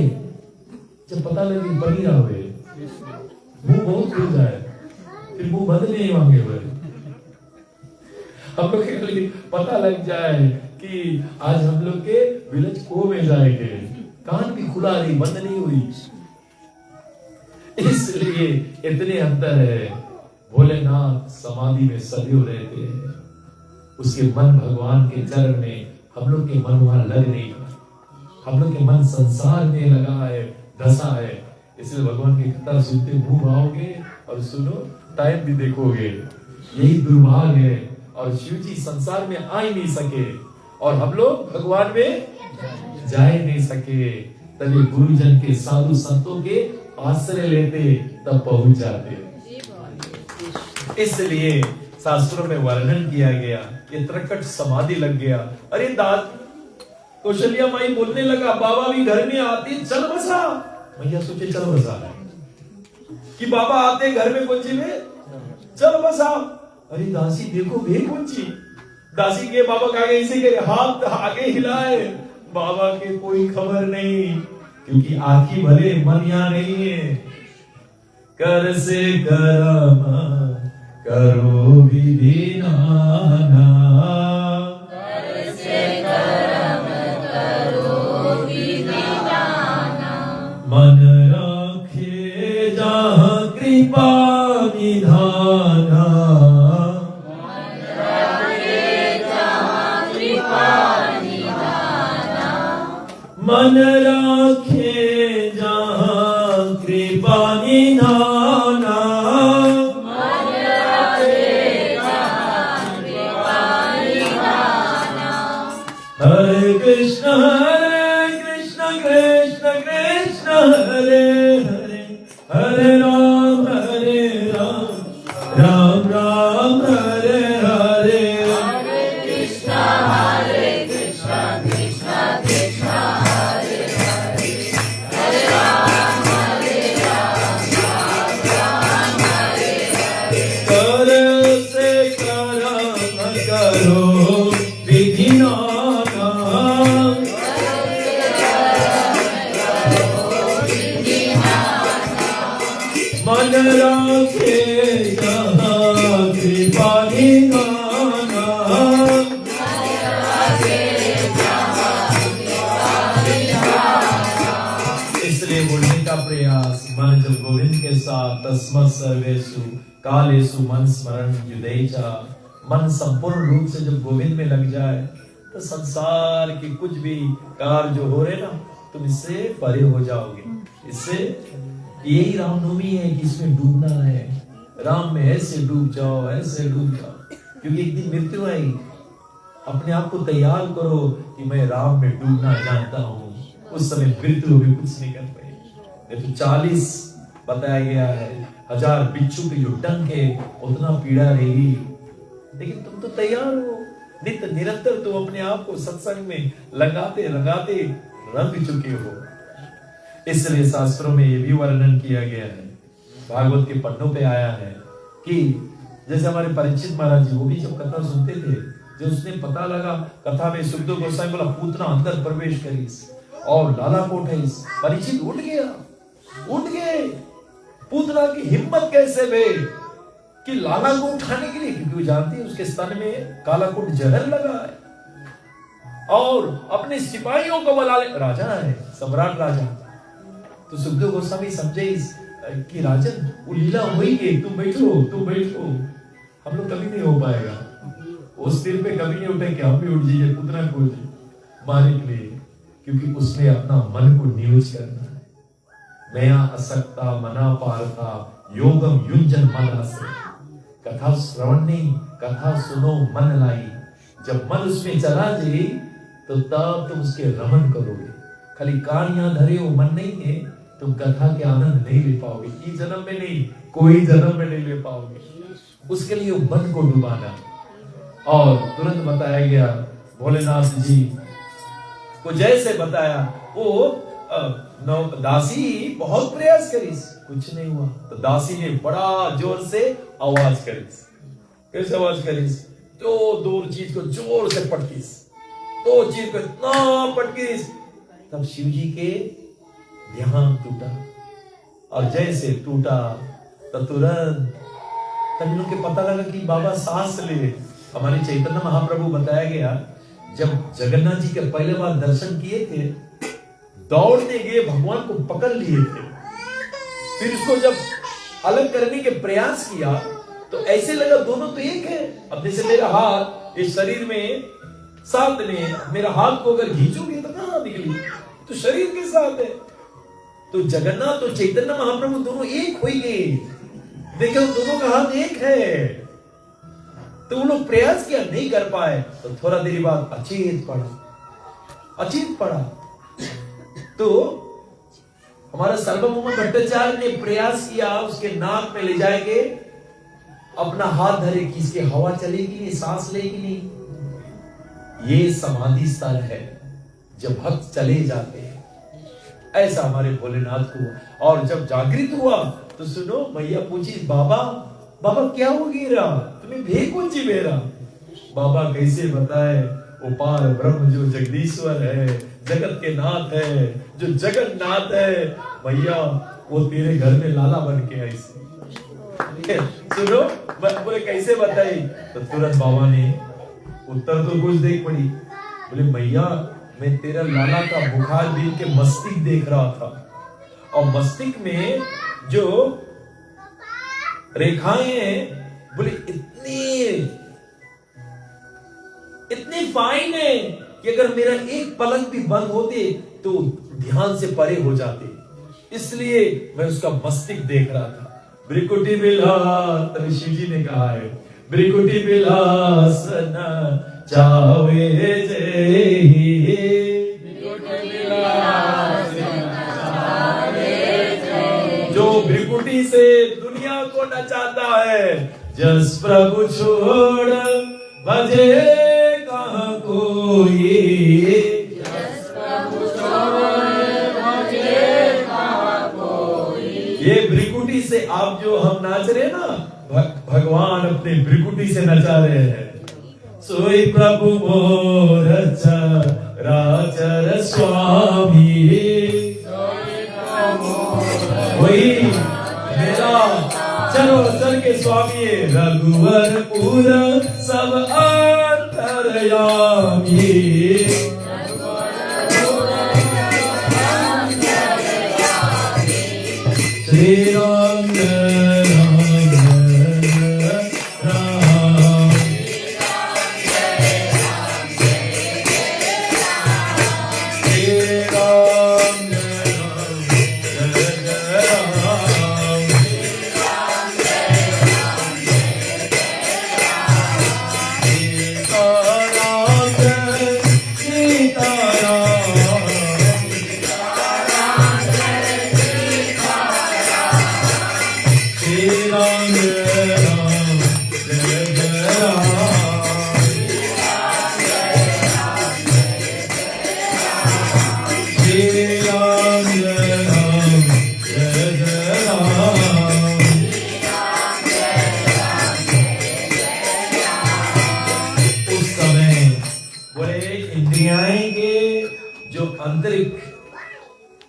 जब पता लगे बनी रहा हुए, मुंह बहुत खुल जाए, फिर मुंह बंद नहीं मांगे हुए। हम लोग के लिए पता लग जाए कि आज हम लोग के विलेज को में जाएंगे, कान भी खुला नहीं, बंद नहीं हुई। इसलिए इतने अंतर है। भोलेनाथ समाधि में सदैव रहते हैं, उसके मन भगवान के चरण में। हम लोग के मन वहां लग नहीं, हम लोग के मन संसार में लगा है, धसा है। इसलिए भगवान की कथा सुनते मुंह आओगे और सुनो, टाइम भी देखोगे। यही दुर्भाग्य है। और शिव जी संसार में आ ही नहीं सके, और हम लोग भगवान में जा ही नहीं सके। तभी गुरुजन के, साधु संतों के आश्रय लेते, तब पहुंच जाते। इसलिए शास्त्रों में वर्णन किया गया, ये त्रकट समाधि लग गया। अरे कौशल्या माई बोलने लगा, बाबा भी घर में आते, चल बसा। भैया सोचे चल बसा कि बाबा आते घर में, कौन सी में चल बसा। अरे दासी देखो वे कौन सी। दासी के बाबा का आगे ऐसे करे, हाथ आगे हिलाए, बाबा के कोई खबर नहीं। क्योंकि आखी भले मन यहाँ नहीं है। कर से करम करो विधि नाना, कर से करम करो विधि नाना, मन रखे जहाँ कृपा निधाना, मन रखे जहाँ कृपा निधाना, मन रखे जहाँ कृपा निधाना, मन रखे जहाँ कृपा निधाना। हरे कृष्ण कृष्ण कृष्ण हरे हरे, हरे राम राम राम हरे हरे। हरे कृष्णा कृष्णा कृष्णा हरे हरे, हरे राम हरे कर से करम करो विधि नाना, मन रखे जहाँ कृपा निधाना, इसलिए बोलने का प्रयास मन जब गोविंद के साथ तस्मत् सर्वेषु कालेषु मन स्मरण युदेचा, मन संपूर्ण रूप से जब गोविंद में लग जाए तो संसार के कुछ भी कार्य जो हो रहे ना, तुम इससे परे हो जाओगे। इससे यही रामनवमी है कि इसमें डूबना है, राम में ऐसे डूब जाओ, ऐसे डूब जाओ, क्योंकि एक दिन मृत्यु आएगी। अपने आप को तैयार करो कि मैं राम में डूबना जानता हूँ, उस समय मृत्यु भी कुछ नहीं कर पाएगी। तो 40 बताया गया है 1000 बिच्छू के जो डंक है उतना पीड़ा रहेगी, लेकिन तुम तो तैयार हो, नित्य निरंतर तुम अपने आप को सत्संग में लगाते लगाते रंग चुके हो। इसलिए शास्त्रों में ये भी वर्णन किया गया है, भागवत के पन्नों पे आया है कि जैसे हमारे परीक्षित महाराज जी, वो भी जब कथा सुनते थे, जब उसने पता लगा कथा में सुखदेव गोस्वामी बोला पूतना अंदर प्रवेश करीस और लाला कोट है, परीक्षित उठ गया, उठ गए। पूतना की हिम्मत कैसे भे कि लाला को उठाने के लिए, क्योंकि वो जानती है उसके स्तन में कालाकुट जहर लगा है और अपने सिपाहियों को बुला ले, राजा है, सम्राट राजा। तो सुखदेव गोस्वामी समझे कि राजन वो लीला हुई है, तुम बैठो तुम बैठो, हम लोग कभी नहीं हो पाएगा, उस दिन पे कभी नहीं उठे कि हम भी उठ जाइए पुतना को मारने के लिए, क्योंकि उसने अपना मन को नियोज करना है। मया असक्ता मना पारथा योगम युंजन मन से, कथा श्रवण नहीं, कथा सुनो मन लाई। जब मन उसमें चला जाए तो तब तुम उसके रमन करोगे। खाली कान यहाँ धरे हो, मन नहीं है, तुम कथा के आनंद नहीं ले पाओगे, इस जन्म में नहीं, कोई जन्म में नहीं ले पाओगे। उसके लिए मन को डुबाना। और तुरंत बताया गया भोलेनाथ जी को जैसे बताया, वो दासी बहुत प्रयास करी, कुछ नहीं हुआ, तो दासी ने बड़ा जोर से आवाज करी। कैसे आवाज करी? तो दूर चीज को जोर से पटकीस, तो चीज को इतना पटकीस, तब शिव जी के ध्यान टूटा, और जैसे टूटा तो तुरंत तब इन लोग के पता लगा कि बाबा सांस ले। हमारे चैतन्य महाप्रभु बताया गया, जब जगन्नाथ जी के पहले बार दर्शन किए थे, दौड़ने गए भगवान को पकड़ लिए थे, फिर उसको जब अलग करने के प्रयास किया तो ऐसे लगा दोनों तो एक है। अब जैसे मेरा हाथ इस शरीर में साथ में, मेरा हाथ को अगर खींचोगे तो कहां निकली, तो शरीर के साथ है। तो जगन्नाथ तो चैतन्य महाप्रभु दोनों एक हो गए, देखो दोनों का हाथ एक है। तो वो लोग प्रयास किया, नहीं कर पाए, तो थोड़ा देर बाद अचेत पड़ा। तो हमारा सर्वभौम भट्टाचार्य ने प्रयास किया, उसके नाक में ले जाएंगे, अपना हाथ धरे कि इसके हवा चलेगी नहीं, सांस लेगी नहीं। ये समाधि स्थल है जब भक्त चले जाते हैं, ऐसा हमारे भोलेनाथ को। और जब जागृत हुआ तो सुनो, मैया पूछी, बाबा क्या हो गिरा, तुम्हें भे कौन सी मेरा? बाबा कैसे बताए, वो पार ब्रह्म जो जगदीश्वर है, जगत के नाथ है, जो जगन्नाथ है, भैया वो तेरे घर में लाला बन के आई से। सुनो, बोले कैसे बताई? तो तुरंत बाबा ने उत्तर तो कुछ देख पड़ी। बोले मैया मैं तेरा लाला का बुखार देख के मस्तिष्क देख रहा था, और मस्तिष्क में जो रेखाएं हैं बोले इतनी फाइन है कि अगर मेरा एक पलक भी बंद होते तो ध्यान से परे हो जाते, इसलिए मैं उसका मस्तिष्क देख रहा था। ब्रिकुटी बिलास, तभी शिव जी ने कहा है ब्रिकुटी बिलास न चावे जे, जो भ्रिकुटी से दुनिया को नचाता है, जस प्रभु छोड़ भजे कहाँ कोई, जस प्रभु छोड़ भजे कहाँ कोई। ये भ्रिकुटी से आप जो हम नाच रहे ना, भगवान अपने भ्रिकुटी से नचा रहे हैं। सोई प्रभु मोर राचर स्वामी, वही मेरा चलो चल के स्वामी रघुवर पुर सब अंतर्यामी, श्री राम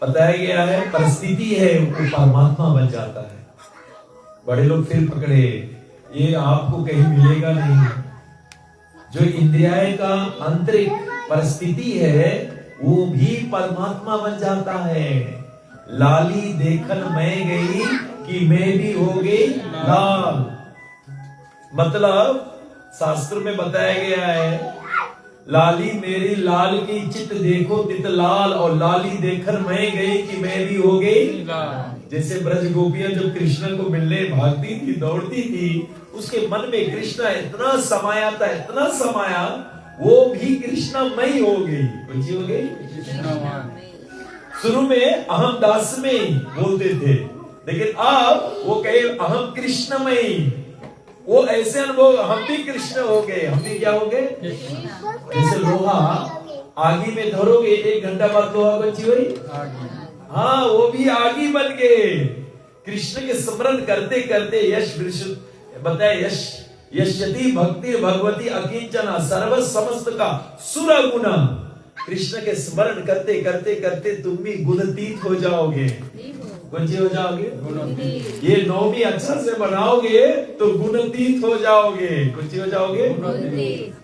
बताया गया है परिस्थिति है वो परमात्मा बन जाता है। बड़े लोग फिर पकड़े, ये आपको कहीं मिलेगा नहीं। जो इंद्रियाएं का आंतरिक परिस्थिति है वो भी परमात्मा बन जाता है। लाली देखन मैं गई कि मैं भी हो गई लाल, मतलब शास्त्र में बताया गया है लाली मेरी लाल की चित देखो तित लाल, और लाली देखकर मैं गई कि मैं भी हो गई। जैसे ब्रज गोपियां जब कृष्ण को मिलने भागती थी, दौड़ती थी, उसके मन में कृष्ण इतना समाया था, इतना समाया, वो भी कृष्णमयी हो गई। कौन सी हो गई? शुरू में अहम दास में बोलते थे, लेकिन अब वो कहे अहम कृष्णमयी। वो ऐसे अनुभव, हम भी कृष्ण हो गए। हम भी क्या हो गए? जैसे लोहा आगी में धरोगे 1 घंटा बाद लोहा बची हुई, हाँ वो भी आगी बन गए। कृष्ण के स्मरण करते करते यश बताए यशति भक्ति भगवती अकिंचना सर्व समस्त का सुर गुना। कृष्ण के स्मरण करते करते करते तुम भी गुणातीत हो जाओगे। कौन सी हो जाओगे? ये नौमी अच्छा से बनाओगे तो गुणातीत हो जाओगे। कौन सी हो जाओगे?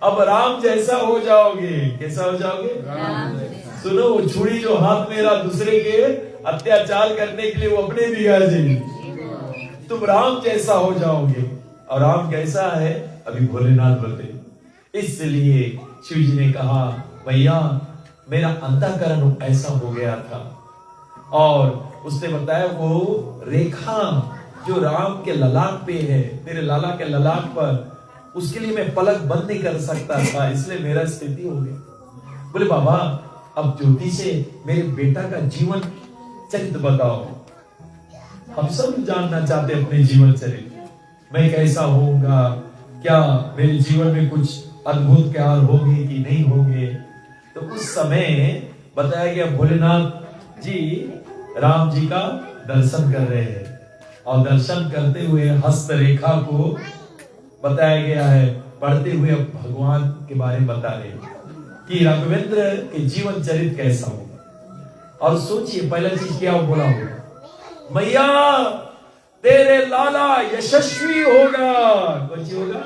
अब राम जैसा हो जाओगे। कैसा हो जाओगे? सुनो, वो छुरी जो हाथ में रहा दूसरे के अत्याचार करने के लिए वो अपने दिया जी, तुम राम जैसा हो जाओगे। और राम कैसा है? अभी भोलेनाथ बोलते। इसलिए शिव जी ने कहा भैया मेरा अंतःकरण ऐसा हो गया था। और उसने बताया वो रेखा जो राम के ललाट पे है, तेरे लाला के ललाट पर, उसके लिए मैं पलक बंद नहीं कर सकता था, इसलिए मेरा स्थिति हो गया। बोले बाबा अब ज्योति से मेरे बेटा का जीवन चरित्र बताओ। हम सब जानना चाहते अपने जीवन चरित्र, मैं कैसा होऊंगा, क्या मेरे जीवन में कुछ अद्भुत क्या होगी कि नहीं होंगे। तो उस समय बताया गया भोलेनाथ जी राम जी का दर्शन कर रहे हैं, और दर्शन करते हुए हस्त रेखा को बताया गया है, पढ़ते हुए भगवान के बारे में बता रहे हैं। कि राघवेंद्र के जीवन चरित्र कैसा होगा। और सोचिए पहला चीज क्या बोला होगा, मैया तेरे लाला यशस्वी होगा। कौन सी होगा?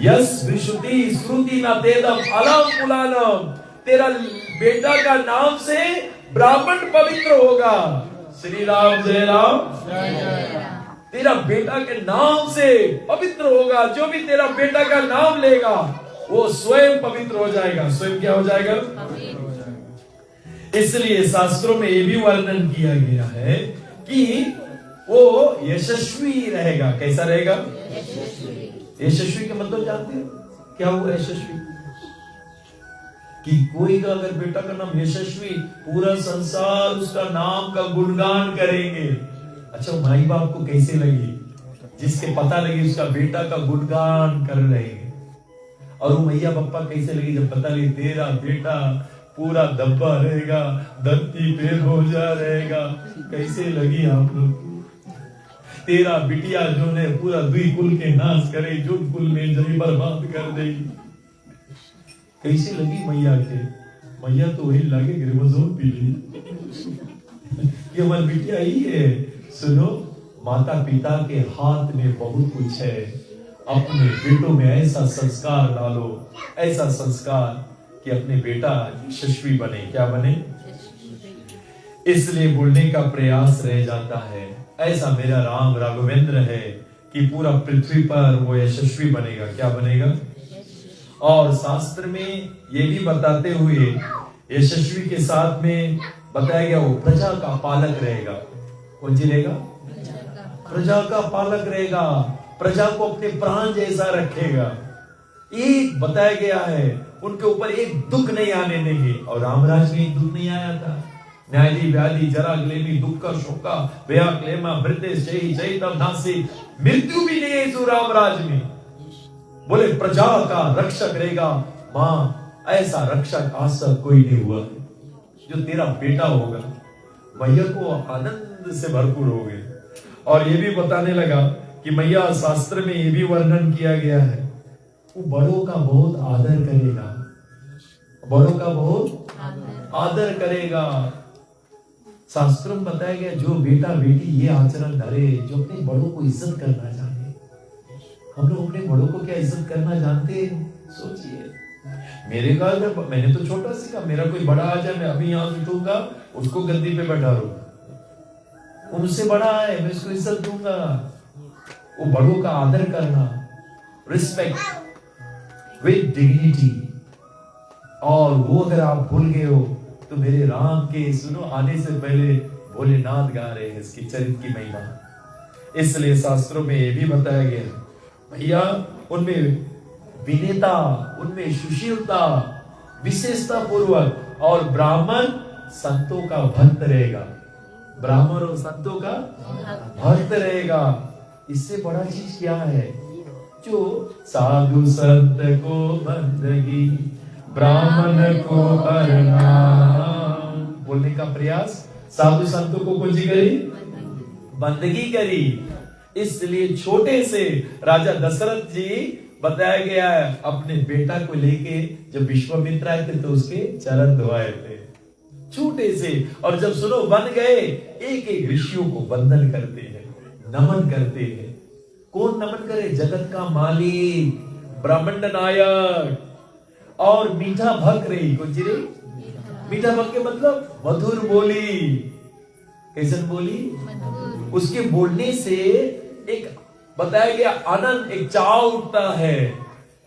यश विशुद्धि श्रुति न तेदम अलम कुलालम। तेरा बेटा का नाम से ब्राह्मण पवित्र होगा। श्री राम जय राम। तेरा बेटा के नाम से पवित्र होगा। जो भी तेरा बेटा का नाम लेगा वो स्वयं पवित्र हो जाएगा। स्वयं क्या हो जाएगा? इसलिए शास्त्रों में ये भी वर्णन किया गया है कि वो यशस्वी रहेगा। कैसा रहेगा? यशस्वी का मतलब जानते हो क्या हुआ? यशस्वी कि कोई का अगर बेटा का नाम यशस्वी, पूरा संसार उसका नाम का गुणगान करेंगे। अच्छा, माई बाप को कैसे लगी? जिसके पता लगी उसका बेटा का गुणगान कर रहे हैं। और वो मैया पप्पा कैसे लगी जब पता लगी तेरा बेटा पूरा दब्बा रहेगा, धरती पे भोजा रहेगा। कैसे लगी आप लोग? तेरा बिटिया जो ने पूरा दुई कुल के नाश करे, जुट कुल में जमी बर्बाद कर देगी। कैसे लगी मैया के? मैया तो वही लागे गिरमजोर पी ली। ये हमारी बिटिया ही है। सुनो, माता पिता के हाथ में बहुत कुछ है। अपने बेटों में ऐसा संस्कार डालो, ऐसा संस्कार कि अपने बेटा यशस्वी बने। क्या बने? इसलिए बोलने का प्रयास रह जाता है। ऐसा मेरा राम राघवेंद्र है कि पूरा पृथ्वी पर वो यशस्वी बनेगा। क्या बनेगा? और शास्त्र में ये भी बताते हुए यशस्वी के साथ में बताया गया वो प्रजा का पालक रहेगा। कौन सी रहेगा? प्रजा का पालक रहेगा। प्रजा को अपने प्राण जैसा रखेगा। एक बताया गया है उनके ऊपर एक दुख नहीं आने देंगे। और रामराज में एक दुख नहीं आया था। न्यायी व्याधि जरा ग्लेमी दुख शोका व्या क्लेमा मृत्य जय जय तब नासी। मृत्यु भी नहीं है जो रामराज में। बोले प्रजा का रक्षक रहेगा। मां, ऐसा रक्षक आज तक कोई नहीं हुआ जो तेरा बेटा होगा। मैया को आनंद से भरपूर हो गए। और ये भी बताने लगा कि मैया शास्त्र में ये भी वर्णन किया गया है वो बड़ों का बहुत आदर करेगा। बड़ों का बहुत आदर करेगा। शास्त्रों में बताया गया जो बेटा बेटी ये आचरण धरे, जो अपने बड़ों को इज्जत करना जाने। हम लोग अपने बड़ों को क्या इज्जत करना जानते हैं? सोचिए, मेरे घर में मैंने तो छोटा सीखा। मेरा कोई बड़ा आ जाए, मैं अभी यहां से उठूंगा, उसको गद्दी पे बैठा रहूंगा। उनसे बड़ा है, मैं उसको इज्जत दूंगा। वो बड़ों का आदर करना, रिस्पेक्ट विद डिग्निटी। और वो अगर आप भूल गए हो तो मेरे राम के सुनो आने से पहले भोलेनाथ गा रहे हैं इसकी चरित्र की महिमा। इसलिए शास्त्रों में ये भी बताया गया भैया उनमें विनयता, उनमें सुशीलता, विशेषता पूर्वक। और ब्राह्मण संतों का भक्त रहेगा। ब्राह्मण और संतों का भक्त रहेगा। इससे बड़ा चीज क्या है? जो साधु संत को बंदगी, ब्राह्मण को प्रणाम। बोलने का प्रयास। साधु संतों को कुछ करी, बंदगी करी। इसलिए छोटे से राजा दशरथ जी बताया गया है अपने बेटा को लेके जब विश्वामित्र आए थे तो उसके चरण धोए थे छोटे से। और जब सुनो बन गए, एक एक ऋषियों को वंदन करते हैं, नमन करते हैं। कौन नमन करे? जगत का मालिक, ब्राह्मण नायक और मीठा भक्त रही। कौन सी रही? मीठा भक्त के मतलब मधुर बोली। कैसन बोली? उसके बोलने से एक बताया गया आनंद, एक चाव उठता है।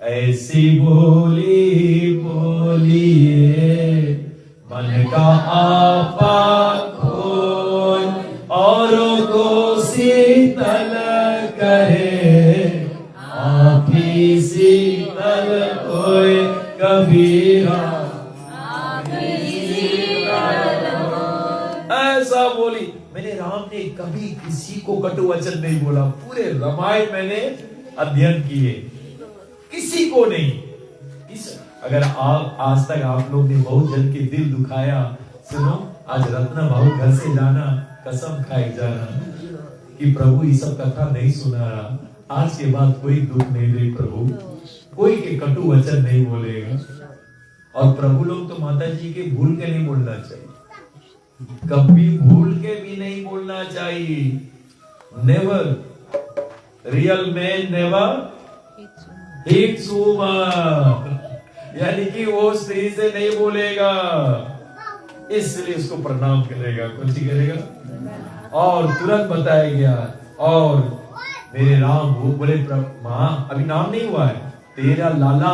ऐसी बोली बोलिए मन का आपा खोल, औरों को शीतल करे, आप ही शीतल होए कबीरा। ऐसा बोली। मैंने राम ने कभी किसी को कटु वचन नहीं बोला। पूरे रामायण मैंने अध्ययन किए, किसी को नहीं। अगर आप आज तक आप लोग ने बहुत जन के दिल दुखाया, सुनो आज रत्ना भाऊ घर से जाना, कसम खाए जाना कि प्रभु ये सब कथा नहीं सुना रहा। आज के बाद कोई दुख नहीं दे प्रभु। कोई के कटु वचन नहीं बोलेगा। और प्रभु लोग तो माता जी के भूल के नहीं बोलना चाहिए, कभी भूल के भी नहीं बोलना चाहिए। Never, real man never hits woman, यानी कि वो स्त्री से नहीं बोलेगा, इसलिए उसको प्रणाम करेगा, कुछ ही करेगा। और तुरंत बताया गया, और मेरे राम वो बोले मां अभी नाम नहीं हुआ है, तेरा लाला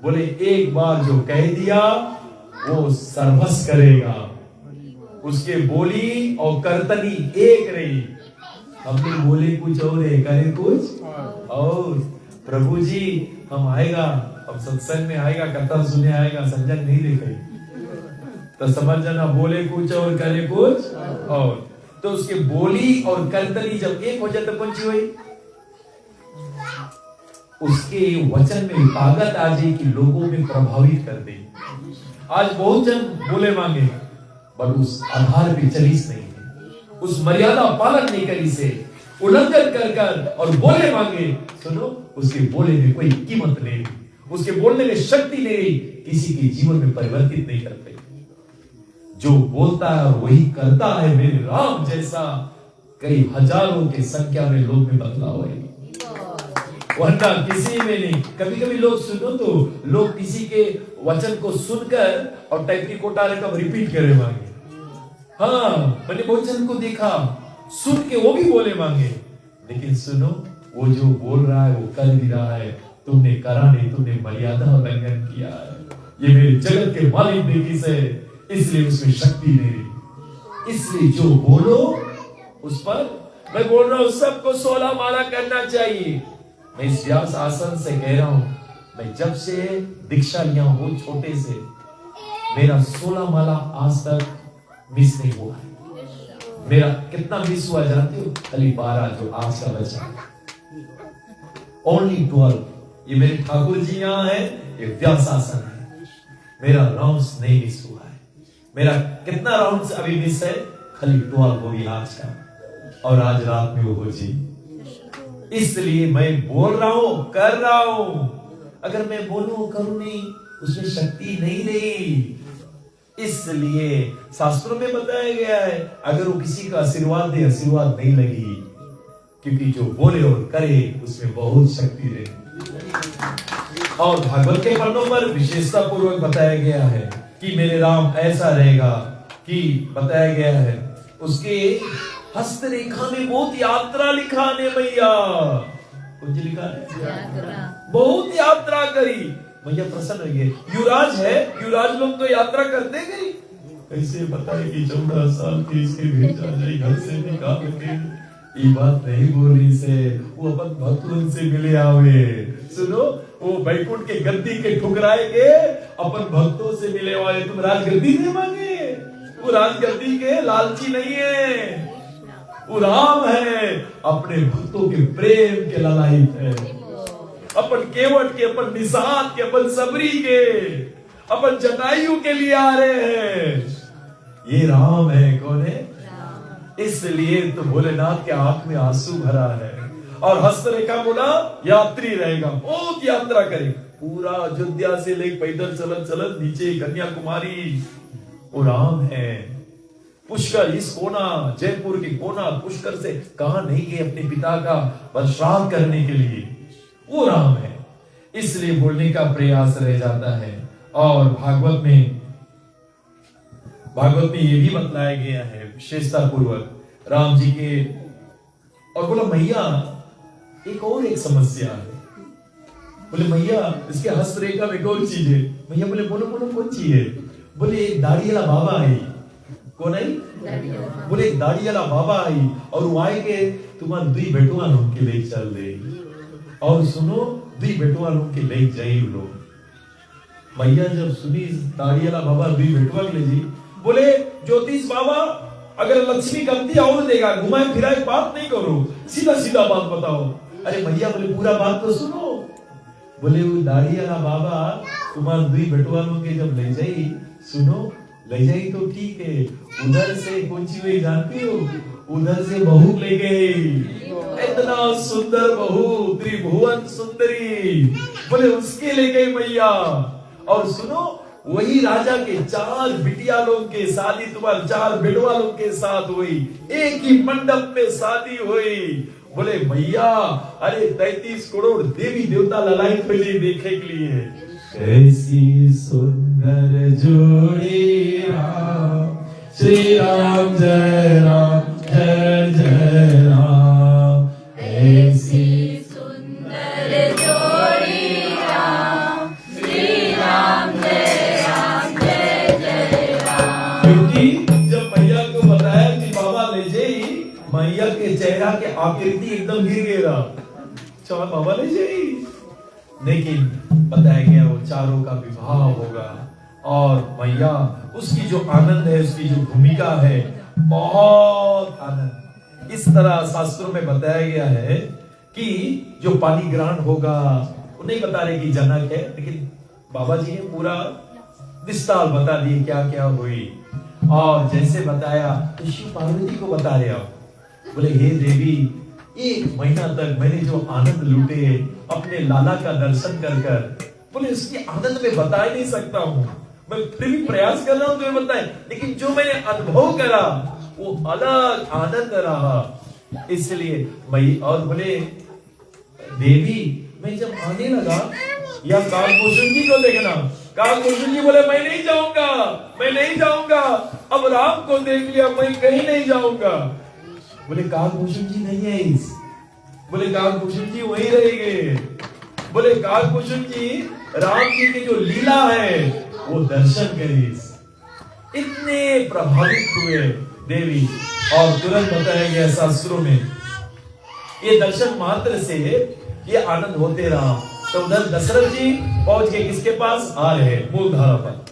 बोले एक बार जो कह दिया वो सर्वस करेगा। उसके बोली और करतनी एक रही, अपनी बोली कुछ और है, करे कुछ और। प्रभु जी हम आएगा, अब सत्संग में आएगा, कथा सुने आएगा, संजन नहीं देखेगी तो समझ जाना बोले कुछ और करे कुछ और। तो उसके बोली और करतनी जब एक हो जाए तो कौन सी हुई? उसके वचन में ताकत आ जाए कि लोगों में प्रभावित कर दे। आज बहुत जन बोले मांगे, पर उस आधार पे चलीस नहीं है, उस मर्यादा पालन नहीं करी से उल्लंघन कर कर और बोले मांगे। सुनो, उसके बोले में कोई कीमत नहीं, उसके बोलने में शक्ति नहीं, किसी के जीवन में परिवर्तित नहीं करते। जो बोलता है और वही करता है, मेरे राम जैसा कई हजारों की संख्या में लोग में बदलाव है, वरना किसी में नहीं। कभी कभी लोग सुनो तो लोग किसी के वचन को सुनकर और टाइप रिकॉर्डर का रिपीट करे मांगे। हाँ, मैंने बहुत जन को देखा सुन के वो भी बोले मांगे, लेकिन सुनो वो जो बोल रहा है वो कर भी रहा है, तुमने करा नहीं, तुमने मर्यादा उल्लंघन किया है, ये मेरे जगत के मालिक देखी से, इसलिए उसमें शक्ति नहीं। इसलिए जो बोलो उस पर, मैं बोल रहा हूं सबको 16 माला करना चाहिए। मैं इस व्यास आसन से कह रहा हूं, मैं जब से दीक्षा लिया हूं छोटे से, मेरा 16 माला आज तक मिस नहीं हुआ है। मेरा कितना मिस हुआ जानते हो? खाली 12 जो आज का बचा, ओनली 12। ये मेरे ठाकुर जी यहाँ है, ये व्यास आसन है, मेरा राउंड्स नहीं मिस हुआ है। मेरा कितना राउंड्स अभी मिस है? खाली 12 वो भी आज का, और आज रात में वो हो जी। इसलिए मैं बोल रहा हूं, कर रहा हूं। अगर मैं बोलूं करूं नहीं, उसमें शक्ति नहीं रही। इसलिए शास्त्रों में बताया गया है, अगर वो किसी का आशीर्वाद दे, आशीर्वाद नहीं लगी, क्योंकि जो बोले और करे उसमें बहुत शक्ति रहेगी। और भागवत के पन्नों पर विशेषता पूर्वक बताया गया है कि मेरे राम ऐसा रहेगा, कि बताया गया है उसके हस्त रेखा में बहुत यात्रा लिखा ने मैया, कुछ लिखा है, बहुत यात्रा करी मैया, प्रसन्न हो गए। युवराज है, युवराज लोग तो यात्रा करते गए, कैसे बताए कि 14 साल की इसके भेजा जाए, घर से निकाल के, ये बात नहीं बोल रही से वो अपन भक्तों से मिले आवे। सुनो, वो बैकुंठ के गद्दी के ठुकराए के अपन भक्तों से मिले वाले, तुम राजगद्दी नहीं मांगे, वो राजगद्दी के लालची नहीं है, वो राम है, अपने भक्तों के प्रेम के लालायित है, अपन केवट के, अपन निषाद के, अपन सबरी के, अपन जटायु के लिए आ रहे हैं। ये राम है। कौन है? इसलिए तो भोलेनाथ के आंख में आंसू भरा है, और हस्तरेखा बोला यात्री रहेगा, बहुत यात्रा करेगा, पूरा अयोध्या से लेकर पैदल चलत चलत नीचे कन्याकुमारी, वो राम है। पुष्कर इस कोना, जयपुर के कोना पुष्कर से कहां नहीं गए अपने पिता का बलिदान करने के लिए, वो राम है। इसलिए बोलने का प्रयास रह जाता है। और भागवत में ये भी बतलाया गया है विशेषता पूर्वक राम जी के। और बोला मैया एक समस्या है। बोले मैया इसके हस्तरेखा में कौन चीज है? मैया बोले बोलो बोलो कौन चीज है? बोले एक दाढ़ी वाला बाबा आई। कौन आई? बोले एक दाढ़ी वाला बाबा आई, और वो आए के तुम्हारे 2 बेटुआ लोग के ले चल दे, और सुनो 2 बेटुआ लोग के ले जाई लोग। मैया जब सुनी दाढ़ी वाला बाबा 2 बेटुआ के ले जी, बोले ज्योतिष बाबा अगर लक्ष्मी गलती और देगा, घुमाए फिराए बात नहीं करो, सीधा सीधा बात बताओ। अरे भैया बोले पूरा बात तो सुनो। बोले वो दाढ़ी वाला बाबा तुम्हारे 2 बेटुआ लोग के जब ले जाई, सुनो ले जाई तो ठीक है, उधर से कौन सी हुई जानती हो? उधर से बहू ले गई। इतना सुंदर बहू, त्रिभुवन सुंदरी, बोले उसके ले गई मैया। और सुनो, वही राजा के 4 बिटिया लोग के शादी तुम्हारे 4 बेटवा लोग के साथ हुई, एक ही मंडप में शादी हुई। बोले मैया, अरे 33 करोड़ देवी देवता ललायत मिली देखे के लिए। कैसी सुंदर जोड़ी राम, श्री राम जय राम जय जय राम। ऐसी सुंदर जोड़ी राम, श्री राम जय राम। क्योंकि जब मैया को बताया कि बाबा ले जाई, मैया के चेहरा के आकृति एकदम गिर गया। चलो बाबा ले जाई, लेकिन बताया गया वो चारों का विवाह होगा। और मैया, उसकी जो आनंद है, उसकी जो भूमिका है, बहुत आनंद। इस तरह शास्त्रों में बताया गया है कि जो पानी ग्रहण होगा, वो नहीं बता रहे कि जनक है, लेकिन बाबा जी ने पूरा विस्तार बता दिए क्या क्या हुई। और जैसे बताया तो शिव पार्वती को बता रहे हो, बोले हे देवी, 1 महीना तक मैंने जो आनंद लूटे अपने लाला का दर्शन कर कर, बोले उसकी आनंद में बता ही नहीं सकता हूँ। मैं फिर भी प्रयास कर रहा हूँ तुम्हें बताए, लेकिन जो मैंने अनुभव करा वो अलग आनंद रहा। इसलिए मैं, और बोले देवी, मैं जब आने लगा, या कालभूषण जी को देखना, कालभूषण जी बोले मैं नहीं जाऊंगा, मैं नहीं जाऊंगा, अब राम को देख लिया, मैं कहीं नहीं जाऊंगा। बोले कालभूषण जी नहीं है इस, बोले कालभूषण जी वहीं रहेंगे। बोले कालभूषण जी राम जी की जो लीला है वो दर्शन करिए। इतने प्रभावित हुए देवी, और तुरंत बताया गया शास्त्रों में, ये दर्शन मात्र से ये आनंद होते रहा। तो उधर दशरथ जी पहुंच गए किसके पास, आ रहे मूल धारा पर,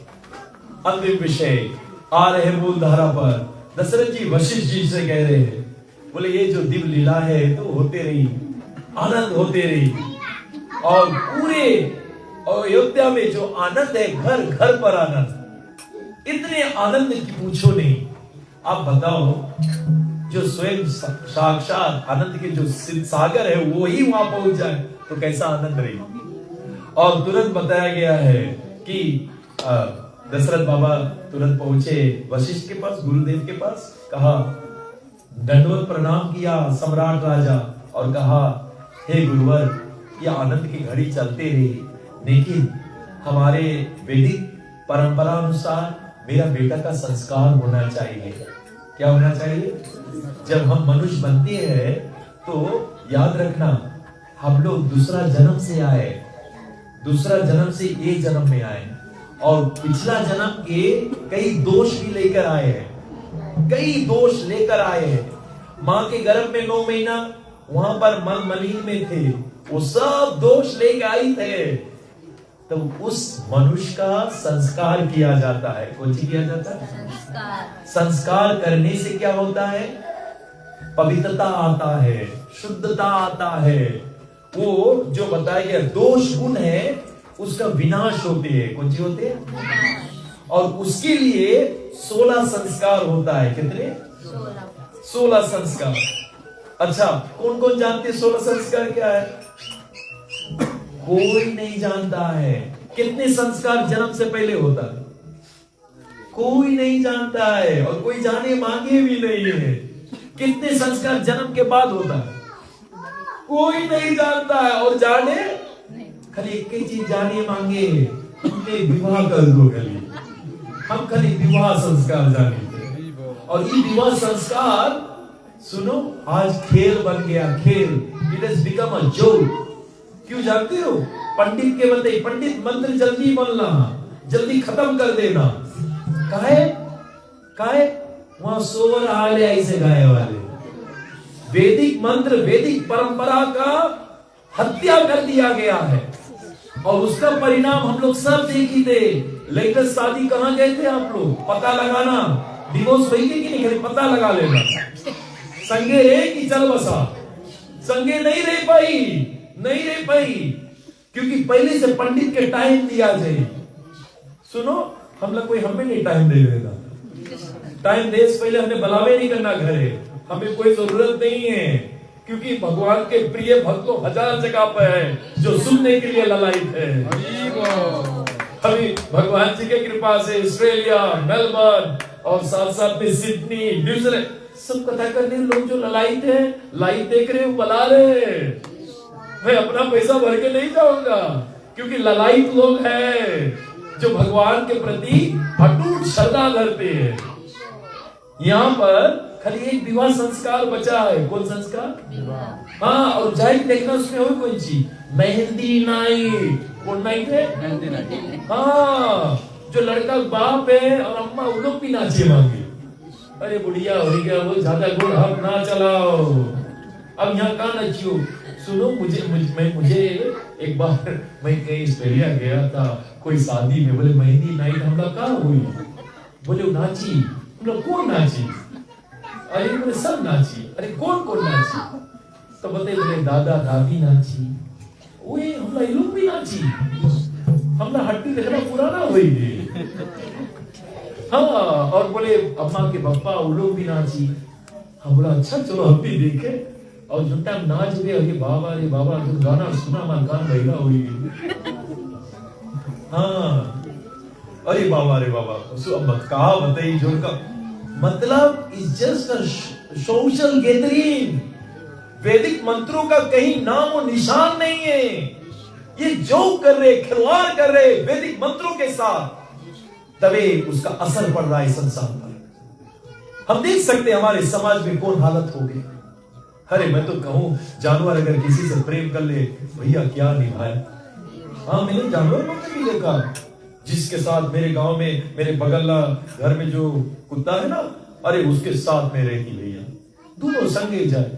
अंतिम विषय आ रहे मूल धारा पर। दशरथ जी वशिष्ठ जी से कह रहे हैं, बोले ये जो दिव्य लीला है तो होते रही, आनंद होते रही। और पूरे अयोध्या में जो आनंद है, घर घर पर आनंद, इतने आनंद की पूछो नहीं। आप बताओ, जो स्वयं साक्षात आनंद के जो सागर है वो ही वहां पहुंच जाए तो कैसा आनंद रही। और तुरंत बताया गया है कि दशरथ बाबा तुरंत पहुंचे वशिष्ठ के पास, गुरुदेव के पास, कहा दंडवत प्रणाम किया सम्राट राजा, और कहा हे गुरुवर, यह आनंद की घड़ी चलते रही, लेकिन हमारे वैदिक परंपरा अनुसार मेरा बेटा का संस्कार होना चाहिए। क्या होना चाहिए? जब हम मनुष्य बनते हैं तो याद रखना, हम लोग दूसरा जन्म से आए, दूसरा जन्म से ये जन्म में आए, और पिछला जन्म के कई दोष भी लेकर आए हैं, कई दोष लेकर आए हैं। माँ के गर्भ में 9 महीना वहां पर मलिन में थे, वो सब दोष लेकर आई थे। तो उस मनुष्य का संस्कार किया जाता है। कौन सी किया जाता है? संस्कार करने से क्या होता है? पवित्रता आता है, शुद्धता आता है। वो जो बताया गया दोष गुण है उसका विनाश होते हैं। कौन सी होते हैं? और उसके लिए 16 संस्कार होता है। कितने? 16 संस्कार। अच्छा, कौन कौन जानते 16 संस्कार क्या है? कोई नहीं जानता है। कितने संस्कार जन्म से पहले होता है? कोई नहीं जानता है, और कोई जाने मांगे भी नहीं है। कितने संस्कार जन्म के बाद होता है? कोई नहीं जानता है, और जाने खाली एक ही चीज जाने मांगे, हमने विवाह कर दो, खाली हम खाली विवाह संस्कार जाने। और ये विवाह संस्कार सुनो, आज खेल बन गया, खेल। It has become a joke. क्यों जानते हो? पंडित के बंदे, पंडित मंत्र जल्दी बोलना, जल्दी खत्म कर देना। काहे? वहां सो रहा है ऐसे गाय वाले। वैदिक मंत्र, वैदिक परंपरा का हत्या कर दिया गया है, और उसका परिणाम हम लोग सब देखी थे। लेटेस्ट शादी कहां गए थे आप लोग? पता लगाना, डिवोर्स हुई कि नहीं, खाली पता लगा लेना। संगे रहे कि चल बसा? संगे नहीं रह पाई, क्योंकि पहले से पंडित के टाइम दिया जाए। सुनो, हम लोग कोई हमें नहीं टाइम दे देगा। टाइम दे से पहले हमें बुलावे नहीं करना घरे, हमें कोई जरूरत नहीं है। क्योंकि भगवान के प्रिय भक्त लोग 1000 जगह पे हैं जो सुनने के लिए ललायित है। अभी भगवान जी के कृपा से ऑस्ट्रेलिया, मेलबर्न और साथ साथ में सिडनी, न्यूजीलैंड सब कथा करने लोग जो ललायित है, लाइव देख रहे हो, बुला रहे। मैं अपना पैसा भर के नहीं जाऊंगा क्योंकि ललायित लोग हैं जो भगवान के प्रति अटूट श्रद्धा धरते हैं। यहाँ पर खाली एक विवाह संस्कार बचा है। कौन संस्कार? हाँ, और जाहिर देखना उसमें हो कोई चीज, मेहंदी नाइट। कौन नाइट है? मेहंदी नाइट। हाँ, जो लड़का बाप है और अम्मा उन लोग भी नाचे मांगे। अरे बुढ़िया हो गया वो, ज्यादा गुड़ हाथ ना चलाओ। अब यहाँ कहाँ नचियो? सुनो, मुझे एक बार मैं कहीं ऑस्ट्रेलिया गया था कोई शादी में, बोले मेहंदी नाइट हम लोग कहाँ हुई? बोले नाची। हम लोग कौन नाची? अरे बोले सब नाची। अरे कौन कौन नाची? तो बोले दादा दादी नाची। ओए हम लोग भी नाची। हम लोग हट्टी देखना पुराना हुई थे। हाँ, और बोले अम्मा के पापा वो लोग भी नाची। हम बोला अच्छा चलो हम भी देखे। और जो टाइम नाच गए, अरे बाबा जो गाना सुना मां कान बहिला हुई। हाँ, अरे बाबा कहा बताइए जो का मतलब is just a social gathering. वैदिक मंत्रों का कहीं नाम और निशान नहीं है। ये जो कर रहे, खिलवाड़ कर रहे वैदिक मंत्रों के साथ, तभी उसका असर पड़ रहा है संसार पर। हम देख सकते हैं हमारे समाज में कौन हालत हो गई। अरे मैं तो कहूं, जानवर अगर किसी से प्रेम कर ले, भैया क्या निभाए। हाँ, मैंने जानवर को भी देखा जिसके साथ मेरे गांव में, मेरे बगल घर में जो कुत्ता है ना, अरे उसके साथ में रहती भैया, दोनों संगे जाए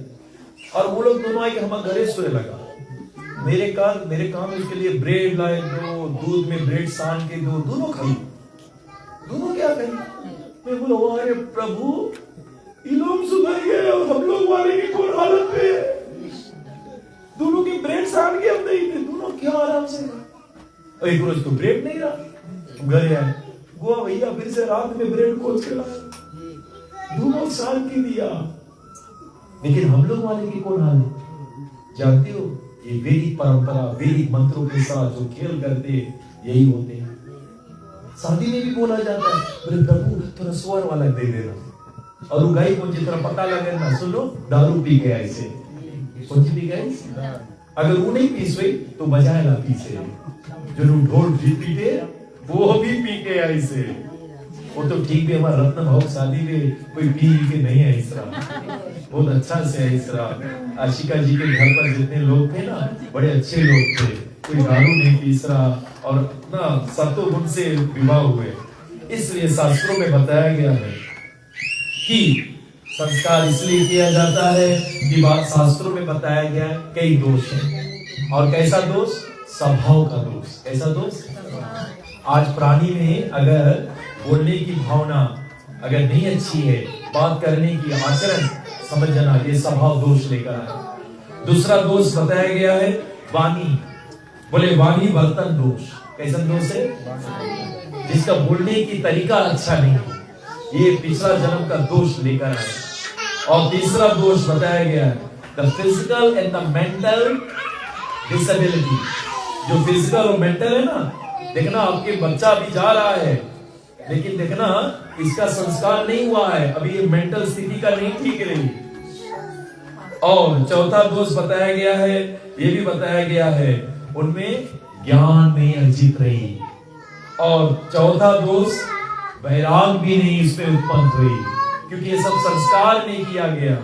और वो लोग दोनों आए कि हमारे घरे सोए लगा। मेरे काम उसके लिए ब्रेड लाए दो, दूध में ब्रेड सान के दो, दोनों खाई। दोनों क्या करें? मैं बोला अरे प्रभु, ये लोग सुधर गए और हम लोग वाले की कौन हालत पे है? दोनों की ब्रेड सान के हम नहीं थे, दोनों क्या आराम से। एक रोज तो ब्रेड नहीं रहा, घर आए गोवा भैया, फिर से रात में ब्रेड खोज के लाए, दोनों सान के दिया। लेकिन हम लोग वाले की कौन हालत? जानते हो, ये वैदिक परंपरा, वैदिक मंत्रों के साथ जो खेल करते यही होते हैं। शादी में भी बोला जाता है, बोले प्रभु थोड़ा स्वर वाला दे देना, और वो गाय को जितना पता लगे ना, सुनो दारू पी गया ऐसे, कौन सी पी गया? अगर वो नहीं पीसे तो बजाए ना पीछे, जो ढोल पीटे वो भी पी के ऐसे। वो तो ठीक है, हमारा रत्न भाव शादी में कोई पी के नहीं है इस तरह, बहुत अच्छा से है इस तरह। आशिका जी के घर पर जितने लोग थे ना, बड़े अच्छे लोग थे, कोई दारू नहीं पी रहा और ना सतो गुण से विवाह हुए। इसलिए शास्त्रों में बताया गया है कि संस्कार इसलिए किया जाता है कि बात शास्त्रों में बताया गया है कई दोष है। और कैसा दोष? स्वभाव का दोष। कैसा दोष? आज प्राणी में अगर बोलने की भावना अगर नहीं अच्छी है, बात करने की आचरण समझ जाना, ये स्वभाव दोष लेकर आए। दूसरा दोष बताया गया है वाणी। बोले वाणी वर्तन दोष। कैसा दोष है? जिसका बोलने की तरीका अच्छा नहीं है, ये पिछला जन्म का दोष लेकर आए। और तीसरा दोष बताया गया है the physical and the mental disability. जो फिजिकल और मेंटल है ना, देखना आपके बच्चा भी जा रहा है, लेकिन देखना इसका संस्कार नहीं हुआ है, अभी ये मेंटल स्थिति का नहीं ठीक रही। और चौथा दोष बताया गया है, ये भी बताया गया है, उनमें ज्ञान नहीं अर्जित रही। और चौथा दोष वैराग भी नहीं इसमें उत्पन्न हुई, क्योंकि ये सब संस्कार नहीं किया गया।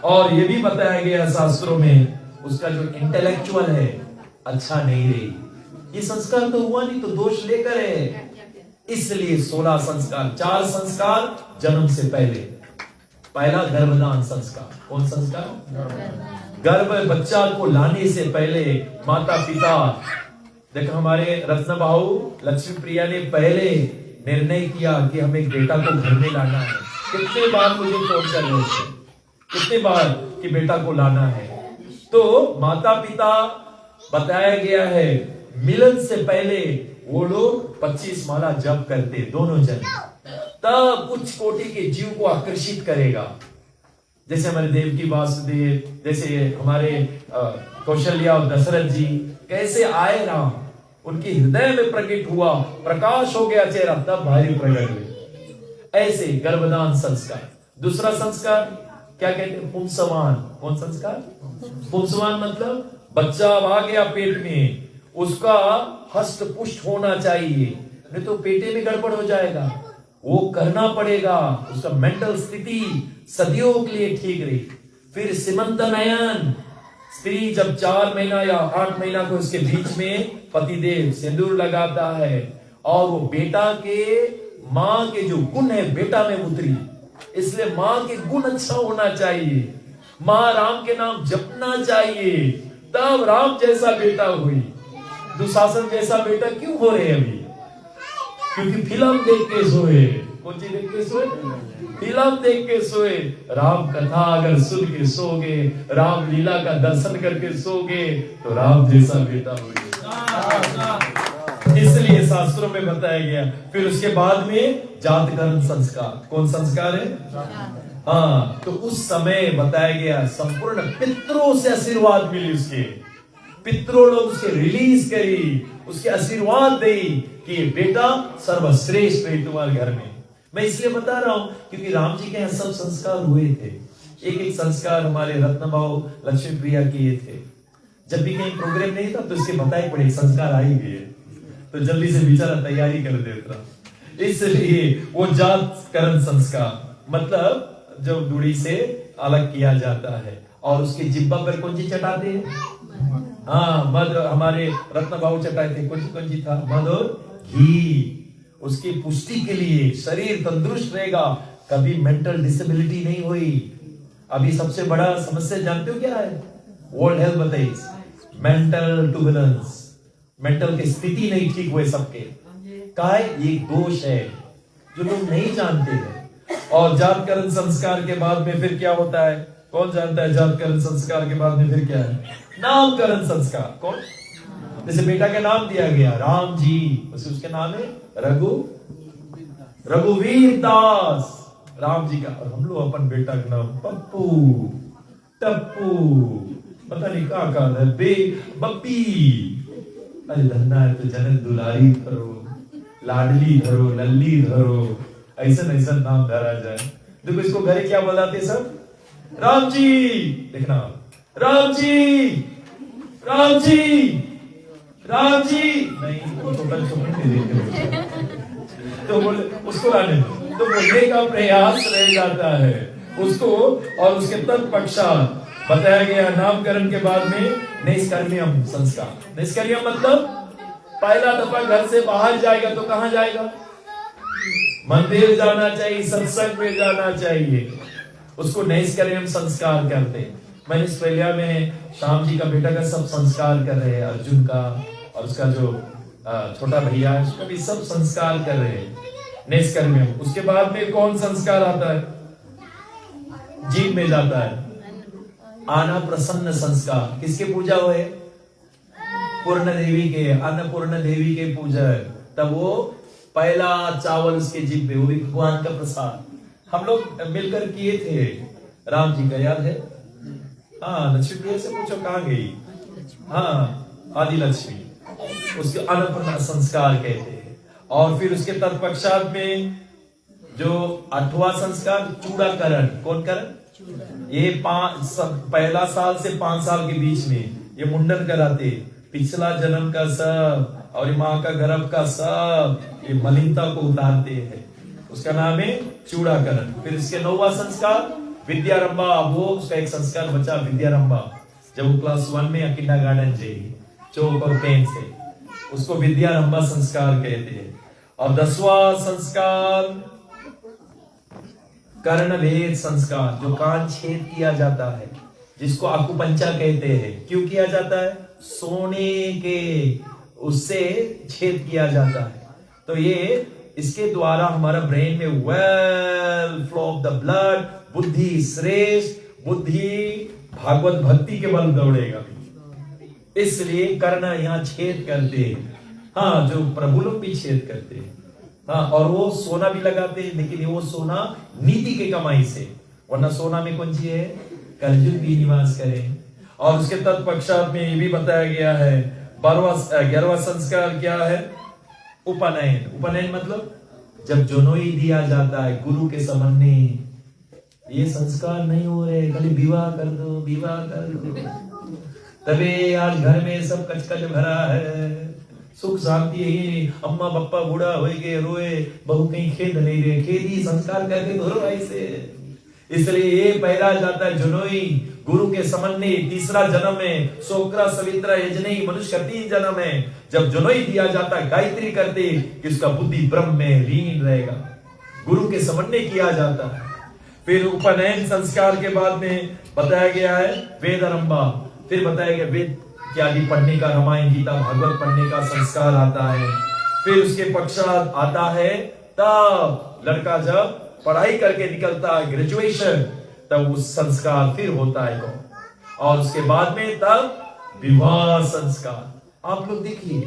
और ये भी बताया गया शास्त्रों में, उसका जो इंटेलेक्चुअल है अच्छा नहीं रही। ये संस्कार तो हुआ नहीं, तो दोष लेकर है। इसलिए 16 संस्कार, 4 संस्कार जन्म से पहले। पहला गर्भदान संस्कार। कौन संस्कार? गर्भ बच्चा को लाने से पहले माता पिता, देखो हमारे रत्न भाऊ लक्ष्मी प्रिया ने पहले निर्णय किया कि हमें एक बेटा को घर में लाना है। कितने बार मुझे फोन कर रहे थे, कितने बार कि बेटा को लाना है। तो माता पिता बताया गया है मिलन से पहले वो लोग 25 माला जप करते दोनों जन, तब उच्च कोटि के जीव को आकर्षित करेगा। जैसे हमारे देवकी वासुदेव, जैसे हमारे कौशल्या और दशरथ जी, कैसे आए राम, उनके हृदय में प्रकट हुआ, प्रकाश हो गया चेहरा, तब भाई प्रकट हुए। ऐसे गर्भदान संस्कार। दूसरा संस्कार क्या कहते हैं? पुंसवान। कौन संस्कार? पुंसवान मतलब बच्चा आ गया पेट में, उसका हस्त पुष्ट होना चाहिए, नहीं तो पेटे में गड़बड़ हो जाएगा। वो करना पड़ेगा, उसका मेंटल स्थिति सदियों के लिए ठीक रही। फिर सीमंत नयन, स्त्री जब 4 महीना या 8 महीना को उसके बीच में पतिदेव सिंदूर लगाता है, और वो बेटा के माँ के जो गुण है बेटा में उतरी, इसलिए माँ के गुण अच्छा होना चाहिए, माँ राम के नाम जपना चाहिए, तब राम जैसा बेटा हुई। दुशासन जैसा बेटा क्यों हो रहे अभी? क्योंकि फिल्म देख के सोए। कौन सी देख के सोए? फिल्म देख के सोए। राम कथा अगर सुन के सोगे, राम लीला का दर्शन करके सोगे, तो राम जैसा बेटा होगा। इसलिए शास्त्रों में बताया गया। फिर उसके बाद में जातकर्म संस्कार। कौन संस्कार है? हाँ, तो उस समय बताया गया संपूर्ण पितरों से आशीर्वाद मिली उसके, पितरों लोग उसके रिलीज करी, उसके आशीर्वाद दी कि बेटा सर्वश्रेष्ठ है तुम्हारे घर में। मैं इसलिए बता रहा हूं क्योंकि राम जी के यहाँ सब संस्कार हुए थे। एक एक संस्कार हमारे रत्नभाव लक्ष्मी प्रिया किए थे। जब भी कहीं प्रोग्राम नहीं था तो इसके बताए पड़े संस्कार आई गए, तो जल्दी से बेचारा तैयारी कर देता। इसलिए वो जातकर्म संस्कार मतलब जब दूरी से अलग किया जाता है, और उसके जिब्बा पर कौन सी चटाते हैं? हाँ, मध। हमारे रत्नभाव चटाए थे, कौन सी था? मध और घी। उसकी पुष्टि के लिए शरीर तंदुरुस्त रहेगा, कभी मेंटल डिसेबिलिटी नहीं हुई। अभी सबसे बड़ा समस्या जानते हो क्या है? वर्ल्ड हेल्थ बताइए, मेंटल टर्बुलेंस, मेंटल की स्थिति नहीं ठीक हुए सबके। का ये दोष है जो लोग नहीं जानते हैं। और जातकर्म संस्कार के बाद में फिर क्या होता है? कौन जानता है? जातकर्म संस्कार के बाद में फिर क्या है? नामकरण संस्कार। कौन? जैसे बेटा का नाम दिया गया राम जी, उसके नाम है रघुवीर दास, राम जी का। और हम लोग अपन बेटा का नाम पप्पू, टप्पू, पता नहीं कहा है, बप्पी। अरे धन्ना है तो जनक दुलारी धरो, लाडली धरो, लल्ली धरो, ऐसा नाम धरा जाए। देखो इसको घरे क्या बुलाते सब? राम जी। देखना, राम जी, राम जी, राम जी। नहीं, तो बोले उसको लाने, तो बोलने का प्रयास रह जाता है उसको। और उसके तत्पश्चात बताया गया नामकरण के बाद में निष्कर्मियम संस्कार। निष्कर्मियम मतलब पहला दफा घर से बाहर जाएगा तो कहां जाएगा? मंदिर जाना चाहिए, सत्संग में जाना चाहिए, उसको निष्कर्मियम संस्कार करते हैं। मैंने ऑस्ट्रेलिया में श्याम जी का बेटा का सब संस्कार कर रहे हैं, अर्जुन का और उसका जो छोटा भैया है उसका भी सब संस्कार कर रहे हैं निष्कर्मियम। उसके बाद में कौन संस्कार आता है? जीव में जाता है आना प्रसन्न संस्कार। किसके पूजा हुए? पूर्ण देवी के, अन्नपूर्ण देवी के पूजा। तब वो पहला चावल उसके जीव पे, वो भी भगवान का प्रसाद हम लोग मिलकर किए थे। राम जी का याद है? हाँ, लक्ष्मी प्रिया से पूछो कहाँ गई? हाँ, आदि लक्ष्मी, उसके अन्नपूर्ण संस्कार कहते हैं। और फिर उसके तत्पश्चात में जो 8वां संस्कार चूड़ाकरण। कौन करण? ये पहला साल से 5 साल के बीच में ये मुंडन कराते, पिछला जन्म का सब और माँ का गर्भ का सब, ये मलिनता को उतारते हैं। उसका नाम है चूड़ाकरण। फिर इसके 9वां संस्कार विद्यारंभा। वो उसका एक संस्कार बचा विद्यारंभा, जब वो क्लास 1 में या किंडरगार्टन जाएगी, चौक और पेन से, उसको विद्यारंभा संस्कार कहते हैं। और 10वां संस्कार कर्णभेद संस्कार, जो कान छेद किया जाता है, जिसको आकुपंचा कहते हैं। क्यों किया जाता है? सोने के उससे छेद किया जाता है। तो ये इसके द्वारा हमारा ब्रेन में well flow of the blood, बुद्धि श्रेष्ठ, बुद्धि भागवत भक्ति के बल दौड़ेगा। इसलिए कर्ण यहाँ छेद करते हैं। हाँ, जो प्रभु लोग भी छेद करते हैं। हाँ, और वो सोना भी लगाते हैं, लेकिन वो सोना नीति के कमाई से, वरना सोना में कौन सी है? कलयुग भी निवास करे। और उसके तत्पश्चात में ये भी बताया गया है 11वां संस्कार क्या है? उपनयन। उपनयन मतलब जब जनोई दिया जाता है गुरु के सामने। ये संस्कार नहीं हो रहे, खाली विवाह कर दो, विवाह कर दो। तबे आज घर में सब कचकच भरा है, सुख शांति यही। अम्मा पप्पा बूढ़ा हो गए, रोए, बहू कहीं खेद नहीं रहे, खेदी संस्कार करके धरो ऐसे। इसलिए ये पैदा जाता है जनोई गुरु के समन्वय। तीसरा जन्म में शोकरा सवित्रा यजनी मनुष्य का 3 जन्म है। जब जनोई दिया जाता है गायत्री करते कि उसका बुद्धि ब्रह्म में लीन रहेगा, गुरु के समन्वय किया जाता है। फिर उपनयन संस्कार के बाद में बताया गया है वेद आरंभा। फिर बताया गया वेद इत्यादि पढ़ने का, रामायण गीता भागवत पढ़ने का संस्कार आता है। फिर उसके पश्चात आता है तब लड़का जब पढ़ाई करके निकलता है ग्रेजुएशन, तब उस संस्कार फिर होता है। और उसके बाद में तब विवाह संस्कार। आप लोग देखिए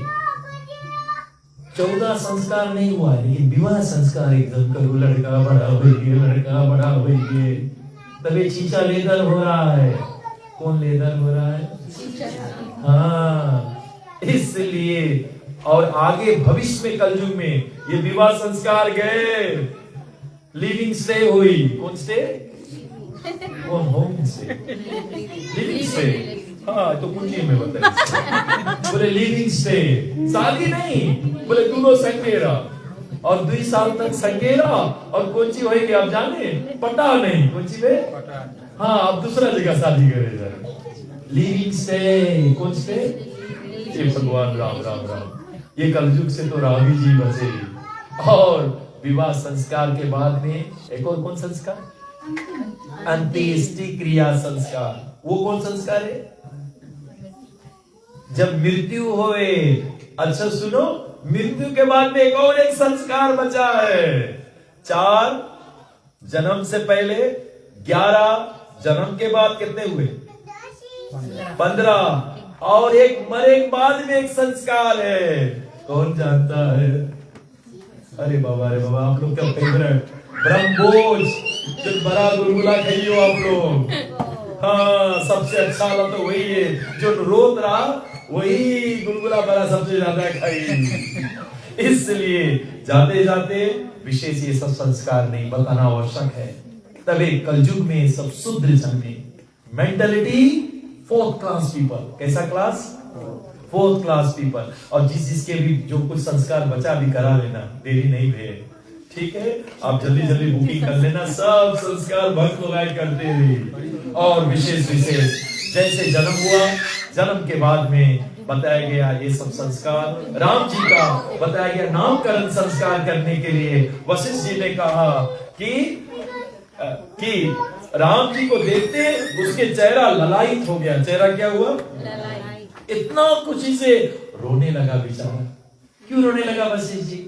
14 संस्कार नहीं हुआ, लेकिन विवाह संस्कार एकदम करो। लड़का बड़ा हो गया, लड़का बड़ा हो गया, तभी चीचा लेदर हो रहा है। कौन लेदर हो रहा है? हाँ, इसलिए और आगे भविष्य में कलयुग में ये विवाह संस्कार गए, लिविंग स्टे हुई। कौन स्टे? कौन? Home stay, living stay. हाँ तो कुंजी में बताइए। बोले लिविंग स्टे, शादी नहीं, बोले दोनों संगेरा। और 2 साल तक संगेरा और कौन सी होगी आप जाने? पटा नहीं, कौन सी में? हाँ, अब दूसरा जगह शादी करे जाए। लिविंग स्टे, कौन स्टे? ये भगवान राम राम राम। ये कलयुग से तो राम ही जी बचे। और विवाह संस्कार के बाद में एक और कौन संस्कार? अंत्येष्टि क्रिया संस्कार। वो कौन संस्कार है? जब मृत्यु होए। अच्छा सुनो, मृत्यु के बाद में एक संस्कार बचा है। 4 जन्म से पहले, 11 जन्म के बाद कितने हुए? 15। और एक मरे के बाद में एक संस्कार है। कौन जानता है? अरे बाबा, अरे बाबा, आप लोग का फेवरेट ब्रह्मभोज। जो बड़ा गुलगुला खाइयो आप लोग। हाँ, सबसे अच्छा वाला तो वही है। जो रोत रहा वही गुलगुला बड़ा सबसे ज्यादा खाई। इसलिए जाते जाते विशेष ये सब संस्कार नहीं बताना आवश्यक है। तभी कलयुग में सब शुद्ध जन्मे। Mentality 4th class people. कैसा क्लास? 4th class people. और जिसके भी जो कुछ संस्कार बचा भी करा लेना, देरी नहीं भे। ठीक है, आप जल्दी जल्दी बुकिंग कर लेना। सब संस्कार भक्त लोग करते हुए। और विशेष जैसे जन्म हुआ, जन्म के बाद में बताया गया ये सब संस्कार। राम जी का बताया गया नामकरण संस्कार करने के लिए वशिष्ठ जी ने कहा कि राम जी को देखते उसके चेहरा ललायित हो गया। चेहरा क्या हुआ? इतना खुशी से रोने लगा बेचारा। क्यों रोने लगा वशिष्ठ जी?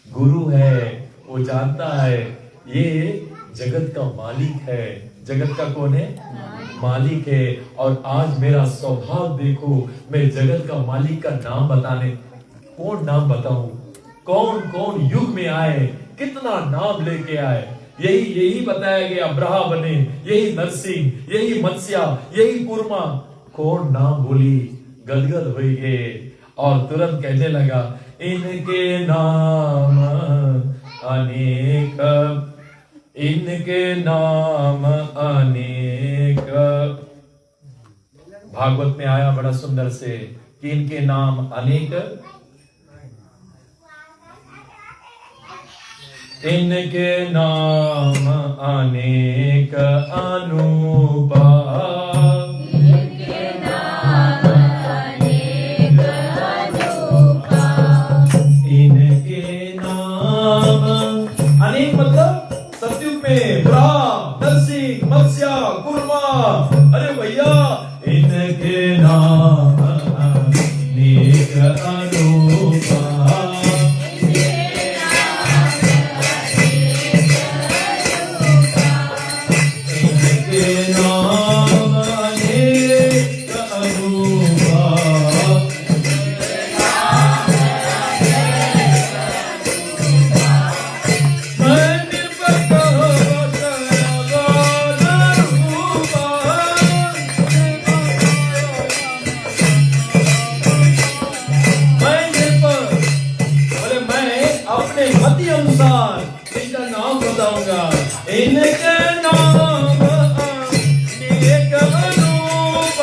गुरु है, वो जानता है ये जगत का मालिक है। जगत का कौन है? मालिक है। और आज मेरा सौभाग्य देखो, मैं जगत का मालिक का नाम बताने, कौन नाम बताऊं? कौन कौन युग में आए, कितना नाम लेके आए। यही बताया गया। ब्रहा बने, यही नरसिंह, यही मत्स्या, यही कूर्मा। कौन नाम बोली, गदगद हो गए। और तुरंत कहने लगा इनके नाम अनेक, इनके नाम अनेक। भागवत में आया बड़ा सुंदर से कि इनके नाम अनेक, इनके नाम अनेक अनुपा, इनके नाम अनेक अनुपा, इनके नाम अनेक मतलब सतयुग में ब्रह्मा, नरसिंह, मत्स्या, कूर्मा। अरे भैया, इनके नाम अनेक अनुपा, बार इनका नाम बताऊंगा। इनके नाम अनेक रूप,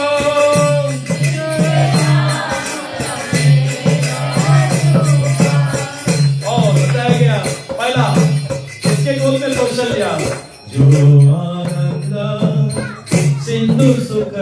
और बताया गया पहला इसके गोद में कौशल्या, जो आनंद सिंधु सुख